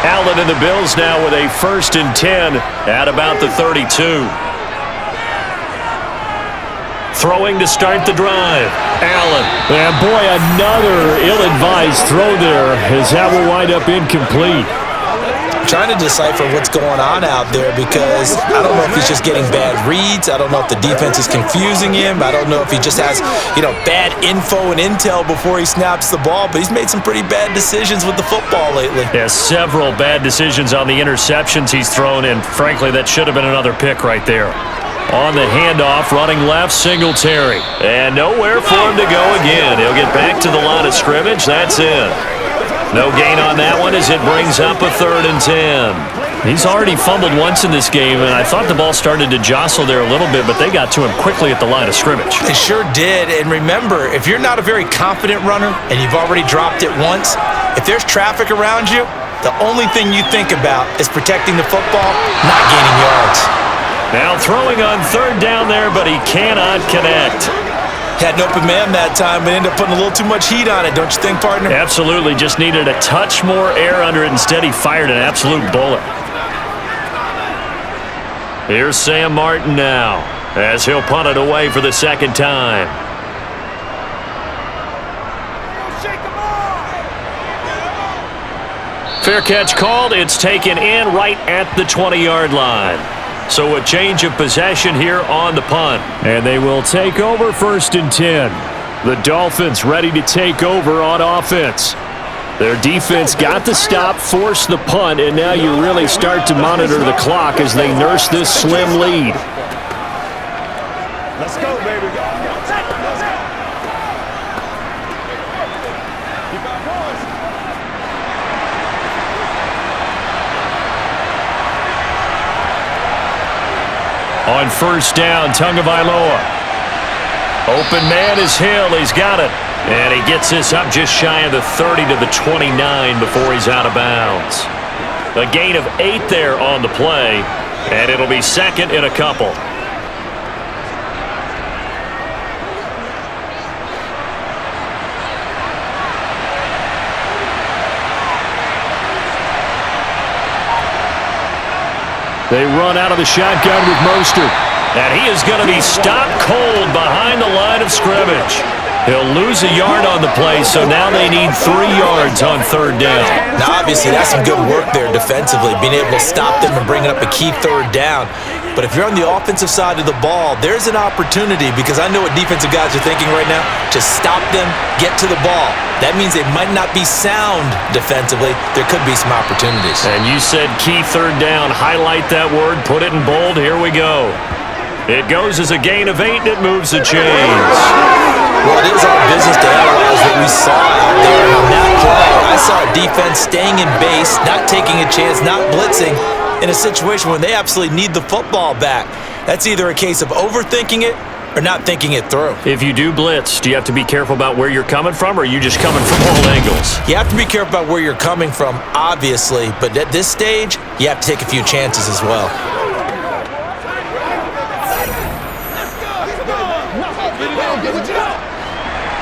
Allen and the Bills now with a 1st and 10 at about the 32. Throwing to start the drive. Allen. And boy, another ill-advised throw there as that will wind up incomplete. Trying to decipher what's going on out there because I don't know if he's just getting bad reads. I don't know if the defense is confusing him. I don't know if he just has, bad info and intel before he snaps the ball. But he's made some pretty bad decisions with the football lately. Yeah, several bad decisions on the interceptions he's thrown, and frankly, that should have been another pick right there. On the handoff, running left, Singletary. And nowhere for him to go again. He'll get back to the line of scrimmage. That's it. No gain on that one as it brings up a 3rd and 10. He's already fumbled once in this game, and I thought the ball started to jostle there a little bit, but they got to him quickly at the line of scrimmage. They sure did, and remember, if you're not a very confident runner and you've already dropped it once, if there's traffic around you, the only thing you think about is protecting the football, not gaining yards. Now throwing on 3rd down there, but he cannot connect. Had an open man that time, but ended up putting a little too much heat on it, don't you think, partner? Absolutely, just needed a touch more air under it. Instead, he fired an absolute bullet. Here's Sam Martin now, as he'll punt it away for the 2nd time. Fair catch called. It's taken in right at the 20-yard line. So a change of possession here on the punt. And they will take over 1st and 10. The Dolphins ready to take over on offense. Their defense got the stop, forced the punt, and now you really start to monitor the clock as they nurse this slim lead. Let's go, baby. On 1st down, Tagovailoa. Open man is Hill. He's got it. And he gets this up just shy of the 30 to the 29 before he's out of bounds. A gain of 8 there on the play, and it'll be 2nd and a couple. They run out of the shotgun with Mostert. And he is going to be stopped cold behind the line of scrimmage. He'll lose a yard on the play, so now they need 3 yards on 3rd down. Now, obviously, that's some good work there defensively, being able to stop them and bring up a key 3rd down. But if you're on the offensive side of the ball, there's an opportunity, because I know what defensive guys are thinking right now, to stop them, get to the ball. That means they might not be sound defensively. There could be some opportunities. And you said key 3rd down. Highlight that word. Put it in bold. Here we go. It goes as a gain of 8, and it moves the chains. Well, it is our business to analyze what we saw out there. And on that play, I saw a defense staying in base, not taking a chance, not blitzing, in a situation where they absolutely need the football back. That's either a case of overthinking it or not thinking it through. If you do blitz, do you have to be careful about where you're coming from, or are you just coming from all angles? You have to be careful about where you're coming from, obviously, but at this stage, you have to take a few chances as well.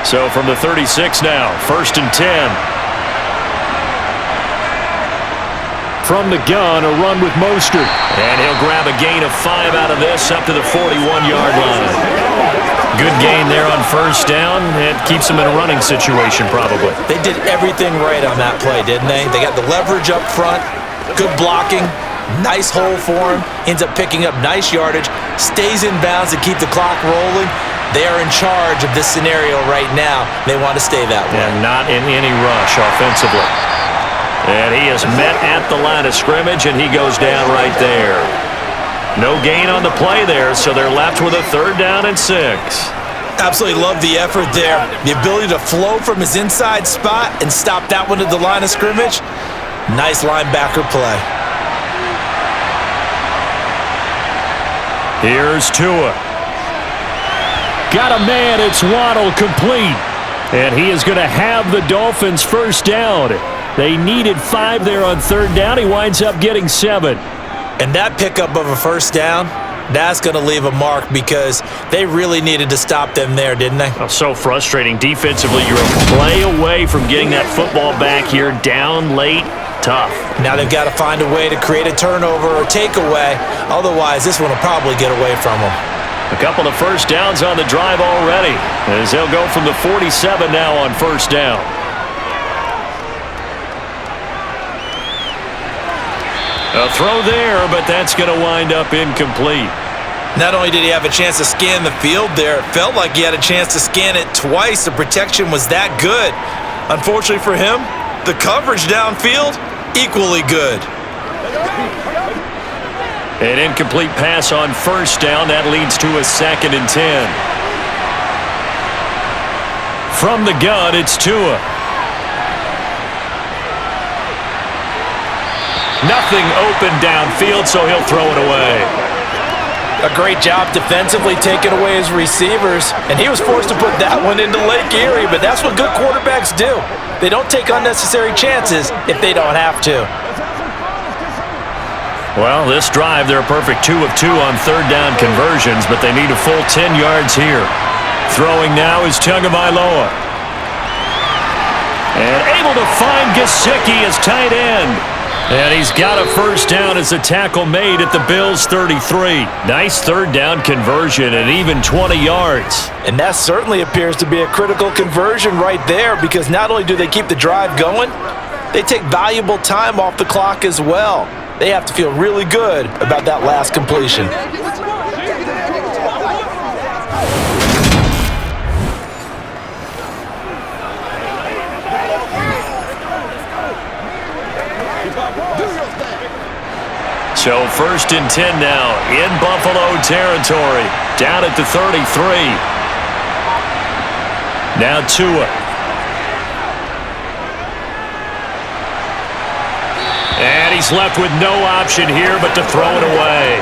So from the 36 now, 1st and 10. From the gun, a run with Mostert. And he'll grab a gain of 5 out of this up to the 41-yard line. Good gain there on 1st down. It keeps them in a running situation probably. They did everything right on that play, didn't they? They got the leverage up front, good blocking, nice hole for him, ends up picking up nice yardage, stays in bounds to keep the clock rolling. They are in charge of this scenario right now. They want to stay that way. And not in any rush offensively. And he is met at the line of scrimmage, and he goes down right there. No gain on the play there, so they're left with a 3rd down and 6. Absolutely love the effort there. The ability to flow from his inside spot and stop that one at the line of scrimmage. Nice linebacker play. Here's Tua. Got a man, it's Waddle, complete. And he is going to have the Dolphins 1st down. They needed 5 there on 3rd down. He winds up getting 7. And that pickup of a 1st down, that's going to leave a mark, because they really needed to stop them there, didn't they? Oh, so frustrating. Defensively, you're a play away from getting that football back here, down late. Tough. Now they've got to find a way to create a turnover or takeaway. Otherwise, this one will probably get away from them. A couple of 1st downs on the drive already, as they'll go from the 47 now on 1st down. A throw there, but that's going to wind up incomplete. Not only did he have a chance to scan the field there, it felt like he had a chance to scan it twice. The protection was that good. Unfortunately for him, the coverage downfield, equally good. An incomplete pass on first down. That leads to a 2nd and 10. From the gun, it's Tua. Nothing open downfield, so he'll throw it away. A great job defensively taking away his receivers, and he was forced to put that one into Lake Erie, but that's what good quarterbacks do. They don't take unnecessary chances if they don't have to. Well, this drive, they're a perfect 2 of 2 on 3rd down conversions, but they need a full 10 yards here. Throwing now is Tagovailoa. And able to find Gesicki as tight end. And he's got a first down as a tackle made at the Bills' 33. Nice 3rd down conversion and even 20 yards. And that certainly appears to be a critical conversion right there, because not only do they keep the drive going, they take valuable time off the clock as well. They have to feel really good about that last completion. So 1st and 10 now in Buffalo territory. Down at the 33. Now Tua. And he's left with no option here but to throw it away.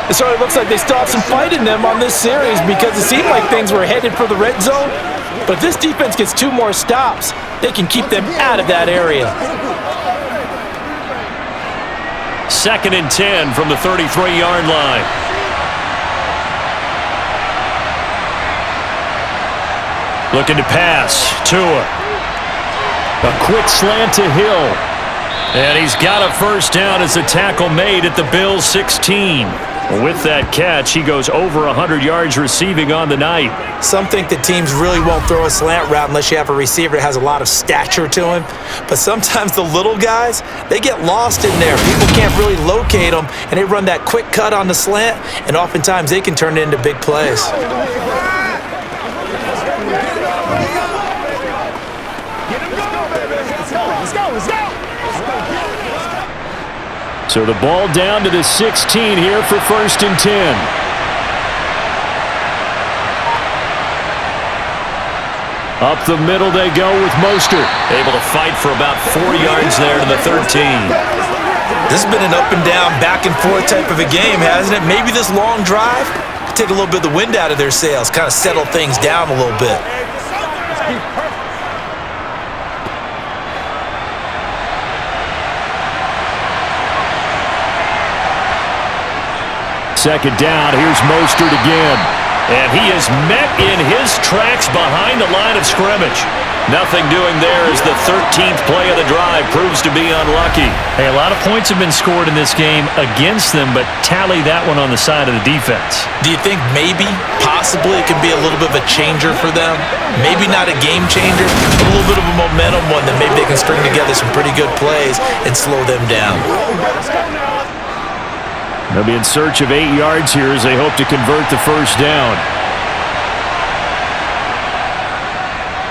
It certainly looks like they still have some fight in them on this series, because it seemed like things were headed for the red zone. But if this defense gets 2 more stops, they can keep them out of that area. 2nd and 10 from the 33-yard line. Looking to pass. Tua. A quick slant to Hill. And he's got a first down as a tackle made at the Bills' 16. With that catch, he goes over 100 yards receiving on the night. Some think that teams really won't throw a slant route unless you have a receiver that has a lot of stature to him. But sometimes the little guys, they get lost in there. People can't really locate them, and they run that quick cut on the slant, and oftentimes they can turn it into big plays. So the ball down to the 16 here for 1st and 10. Up the middle they go with Mostert. Able to fight for about 4 yards there to the 13. This has been an up and down, back and forth type of a game, hasn't it? Maybe this long drive could take a little bit of the wind out of their sails, kind of settle things down a little bit. Second down, here's Mostert again. And he is met in his tracks behind the line of scrimmage. Nothing doing there as the 13th play of the drive proves to be unlucky. Hey, a lot of points have been scored in this game against them, but tally that one on the side of the defense. Do you think maybe, possibly, it could be a little bit of a changer for them? Maybe not a game changer, but a little bit of a momentum one that maybe they can string together some pretty good plays and slow them down. They'll be in search of 8 yards here as they hope to convert the first down.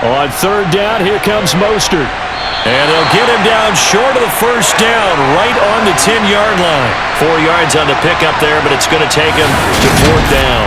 On 3rd down, here comes Mostert. And they'll get him down short of the first down, right on the 10-yard line. 4 yards on the pickup there, but it's going to take him to 4th down.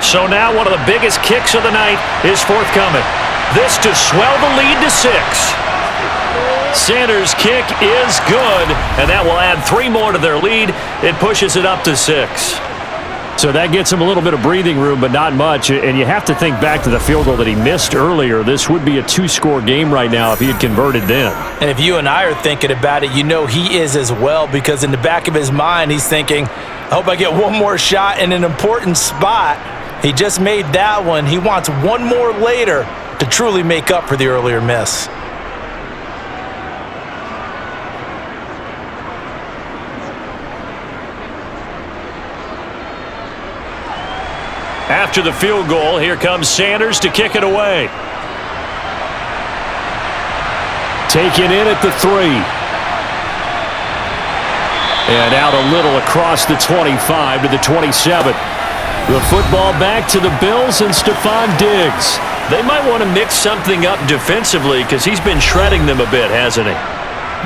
So now one of the biggest kicks of the night is forthcoming. This to swell the lead to 6. Sanders' kick is good, and that will add 3 more to their lead. It pushes it up to 6. So that gets him a little bit of breathing room, but not much. And you have to think back to the field goal that he missed earlier. This would be a 2-score game right now if he had converted then. And if you and I are thinking about it, you know he is as well, because in the back of his mind, he's thinking, I hope I get one more shot in an important spot. He just made that one. He wants one more later to truly make up for the earlier miss. After the field goal, here comes Sanders to kick it away. Taken in at the 3. And out a little across the 25 to the 27. The football back to the Bills and Stephon Diggs. They might want to mix something up defensively because he's been shredding them a bit, hasn't he?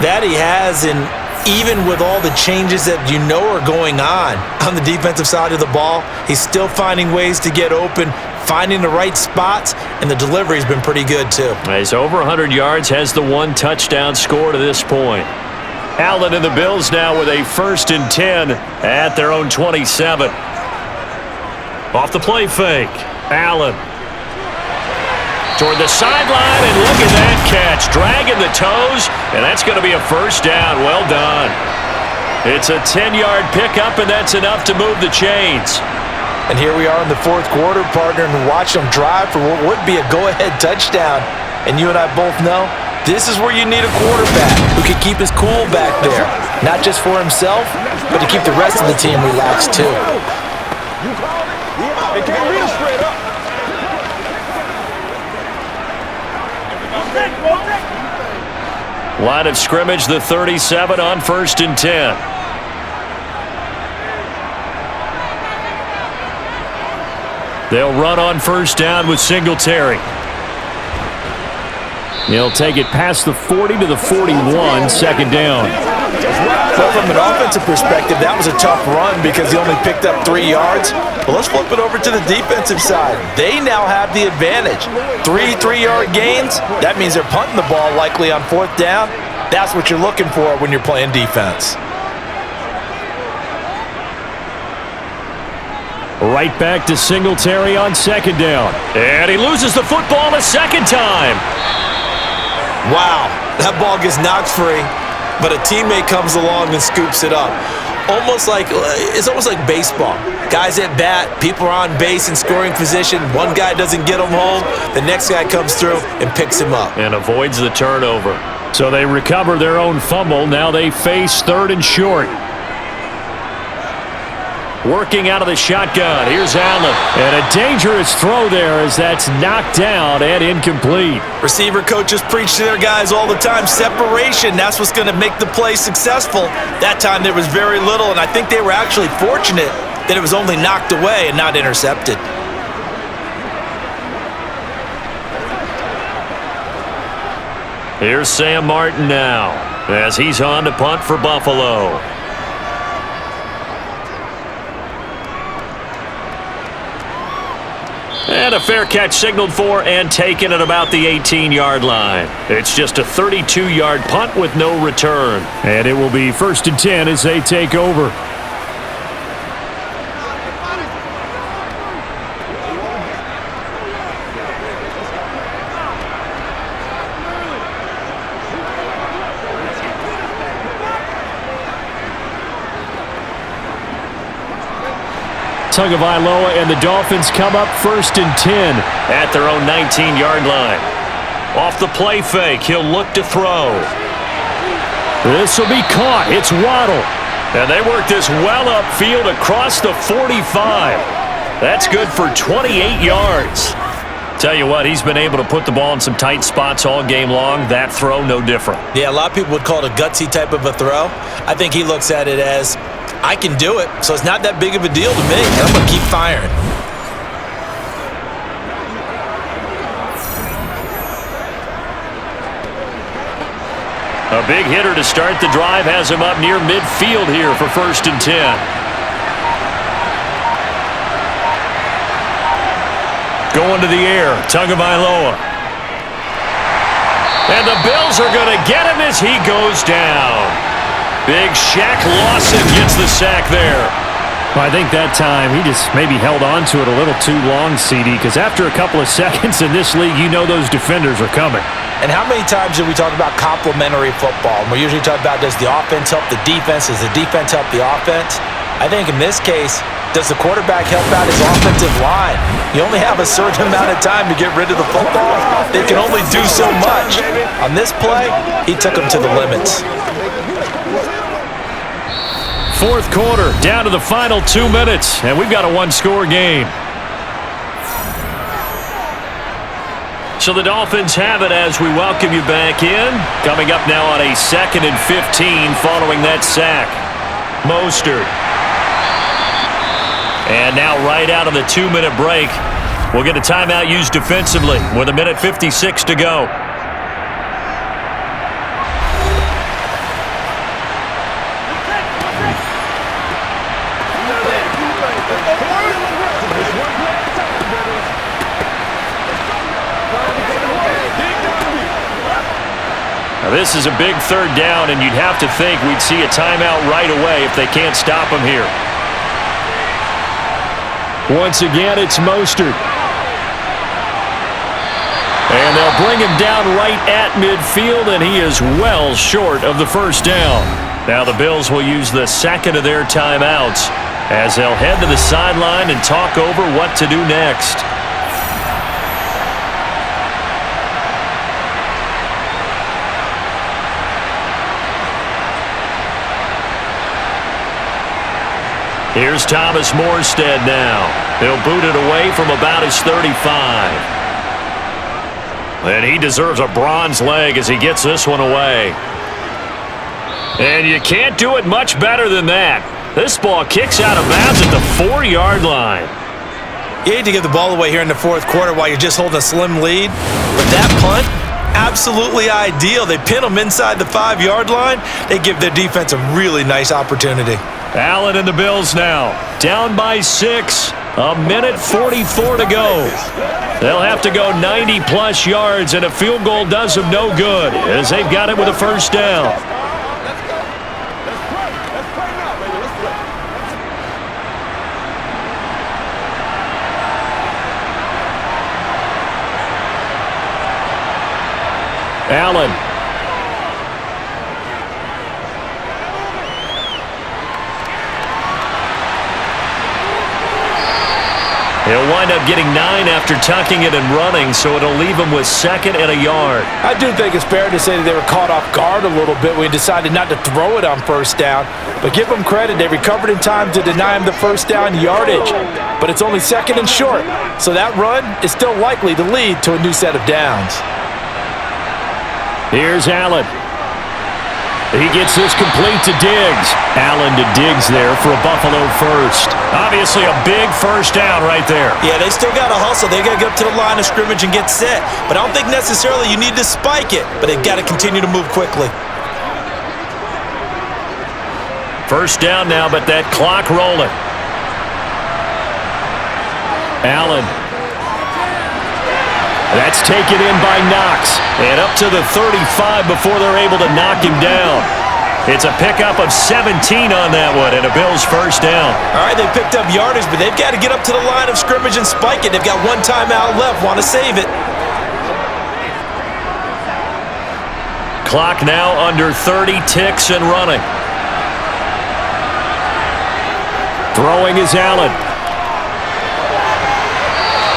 That he has, and even with all the changes that you know are going on the defensive side of the ball, he's still finding ways to get open, finding the right spots, and the delivery's been pretty good too. He's over 100 yards, has the 1 touchdown score to this point. Allen and the Bills now with a 1st and 10 at their own 27. Off the play fake, Allen. Toward the sideline, and look at that catch. Dragging the toes, and that's going to be a 1st down. Well done. It's a 10-yard pickup, and that's enough to move the chains. And here we are in the 4th quarter, partner, and watch them drive for what would be a go-ahead touchdown. And you and I both know this is where you need a quarterback who can keep his cool back there. Not just for himself, but to keep the rest of the team relaxed too. You called it? Yeah. Hey, can we read it straight up? Line of scrimmage, the 37 on 1st and 10. They'll run on 1st down with Singletary. He'll take it past the 40 to the 41, 2nd down. Well, from an offensive perspective, that was a tough run because he only picked up 3 yards. But let's flip it over to the defensive side. They now have the advantage. 3 3-yard gains, that means they're punting the ball likely on 4th down. That's what you're looking for when you're playing defense. Right back to Singletary on 2nd down. And he loses the football a 2nd time. Wow, that ball gets knocked free, but a teammate comes along and scoops it up. It's almost like baseball. Guys at bat, people are on base in scoring position. One guy doesn't get him home. The next guy comes through and picks him up. And avoids the turnover. So they recover their own fumble. Now they face 3rd and short. Working out of the shotgun. Here's Allen. And a dangerous throw there as that's knocked down and incomplete. Receiver coaches preach to their guys all the time. Separation, that's what's going to make the play successful. That time there was very little, and I think they were actually fortunate that it was only knocked away and not intercepted. Here's Sam Martin now as he's on to punt for Buffalo. And a fair catch signaled for and taken at about the 18-yard line. It's just a 32-yard punt with no return. And it will be 1st and 10 as they take over. Tagovailoa and the Dolphins come up 1st and 10 at their own 19-yard line. Off the play fake, he'll look to throw. This will be caught. It's Waddle. And they work this well upfield across the 45. That's good for 28 yards. Tell you what, he's been able to put the ball in some tight spots all game long. That throw, no different. Yeah, a lot of people would call it a gutsy type of a throw. I think he looks at it as, I can do it, so it's not that big of a deal to me, and I'm going to keep firing. A big hitter to start the drive has him up near midfield here for 1st and 10. Going to the air, Tagovailoa. And the Bills are going to get him as he goes down. Big Shaq Lawson gets the sack there. Well, I think that time he just maybe held on to it a little too long, CD, because after a couple of seconds in this league, you know those defenders are coming. And how many times do we talk about complementary football? And we usually talk about, does the offense help the defense? Does the defense help the offense? I think in this case, does the quarterback help out his offensive line? You only have a certain amount of time to get rid of the football. They can only do so much. On this play, he took them to the limits. 4th quarter, down to the final 2 minutes, and we've got a 1-score game. So the Dolphins have it as we welcome you back in. Coming up now on a 2nd and 15 following that sack. Mostert. And now right out of the 2-minute break, we'll get a timeout used defensively with 1:56 to go. Now this is a big 3rd down, and you'd have to think we'd see a timeout right away if they can't stop him here. Once again, it's Mostert. And they'll bring him down right at midfield, and he is well short of the 1st down. Now the Bills will use the 2nd of their timeouts as they'll head to the sideline and talk over what to do next. Here's Thomas Morstead now. He'll boot it away from about his 35. And he deserves a bronze leg as he gets this one away. And you can't do it much better than that. This ball kicks out of bounds at the 4-yard line. You hate to give the ball away here in the 4th quarter while you're just holding a slim lead. But that punt, absolutely ideal. They pin them inside the 5-yard line. They give their defense a really nice opportunity. Allen and the Bills now. Down by 6. 1:44 to go. They'll have to go 90-plus yards, and a field goal does them no good as they've got it with a 1st down. Allen. He'll wind up getting 9 after tucking it and running, so it'll leave him with 2nd and a yard. I do think it's fair to say that they were caught off guard a little bit when we decided not to throw it on 1st down. But give them credit, they recovered in time to deny him the 1st down yardage. But it's only 2nd and short, so that run is still likely to lead to a new set of downs. Here's Allen. He gets this complete to Diggs. Allen to Diggs there for a Buffalo 1st. Obviously a big 1st down right there. Yeah, they still got to hustle. They got to get up to the line of scrimmage and get set. But I don't think necessarily you need to spike it. But they've got to continue to move quickly. 1st down now, but that clock rolling. Allen. That's taken in by Knox. And up to the 35 before they're able to knock him down. It's a pickup of 17 on that one and a Bills 1st down. All right, they picked up yardage, but they've got to get up to the line of scrimmage and spike it. They've got 1 timeout left. Want to save it. Clock now under 30 ticks and running. Throwing is Allen.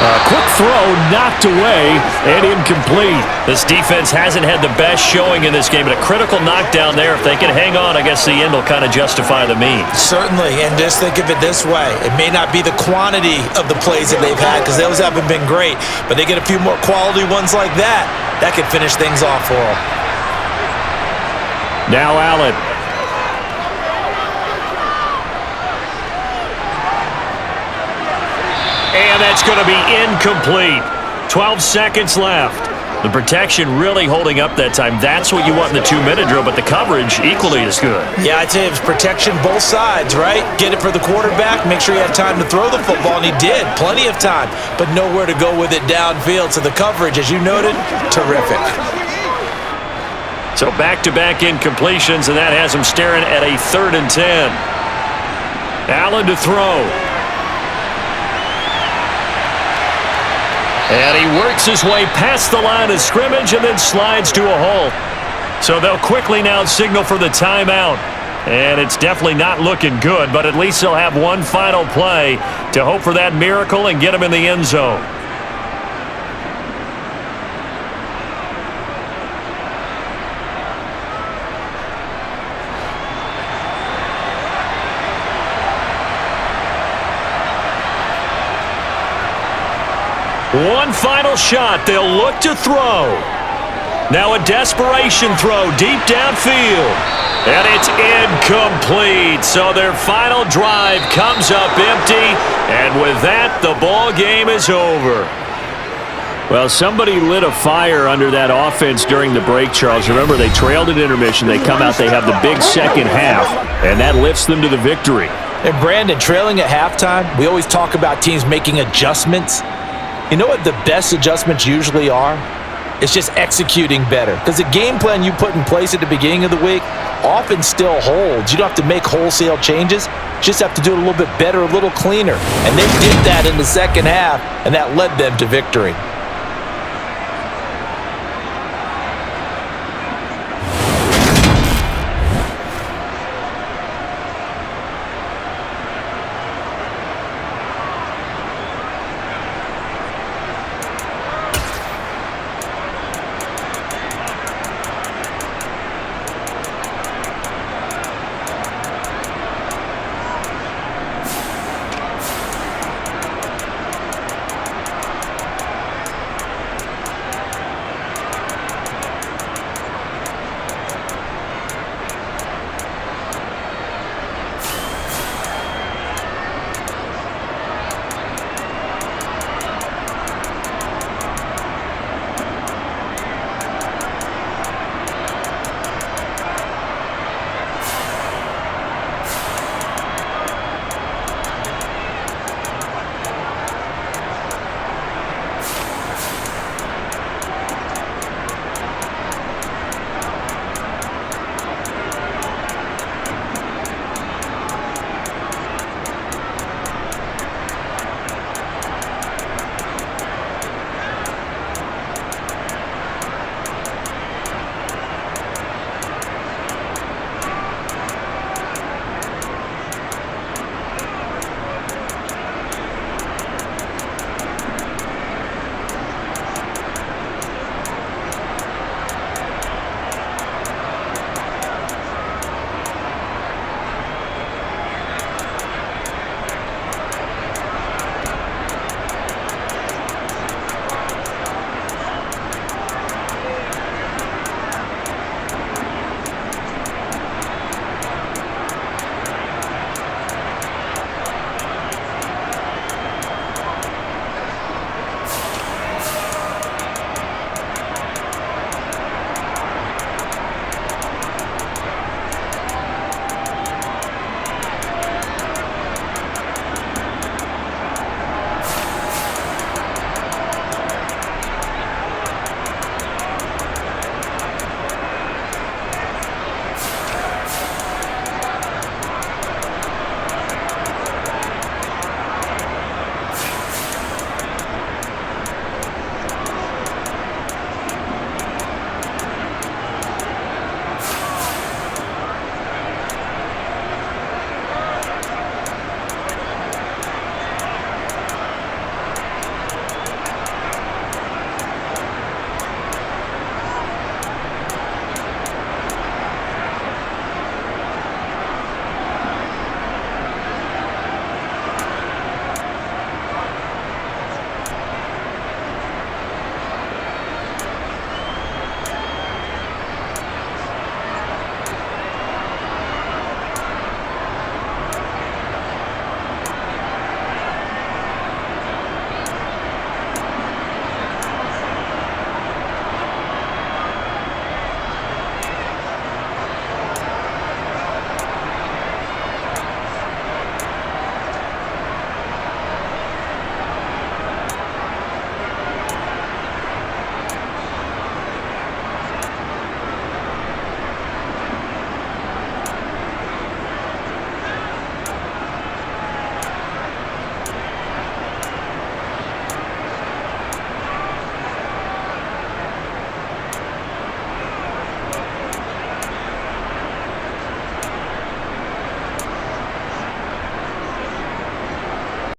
A quick throw knocked away and incomplete. This defense hasn't had the best showing in this game, but a critical knockdown there. If they can hang on, I guess the end will kind of justify the means. Certainly, and just think of it this way. It may not be the quantity of the plays that they've had because those haven't been great, but they get a few more quality ones like that. That could finish things off for them. Now Allen. And that's going to be incomplete. 12 seconds left. The protection really holding up that time. That's what you want in the 2-minute drill, but the coverage equally as good. Yeah, I'd say it was protection both sides, right? Get it for the quarterback, make sure he had time to throw the football, and he did. Plenty of time, but nowhere to go with it downfield. So the coverage, as you noted, terrific. So back-to-back incompletions, and that has him staring at a 3rd and 10. Allen to throw. And he works his way past the line of scrimmage and then slides to a hole. So they'll quickly now signal for the timeout. And it's definitely not looking good, but at least they'll have one final play to hope for that miracle and get him in the end zone. One final shot. They'll look to throw. Now a desperation throw deep downfield. And it's incomplete. So their final drive comes up empty. And with that, the ball game is over. Well, somebody lit a fire under that offense during the break, Charles. Remember, they trailed at intermission. They come out, they have the big second half, and that lifts them to the victory. And Brandon, trailing at halftime, we always talk about teams making adjustments. You know what the best adjustments usually are? It's just executing better. Because the game plan you put in place at the beginning of the week often still holds. You don't have to make wholesale changes. You just have to do it a little bit better, a little cleaner. And they did that in the second half, and that led them to victory.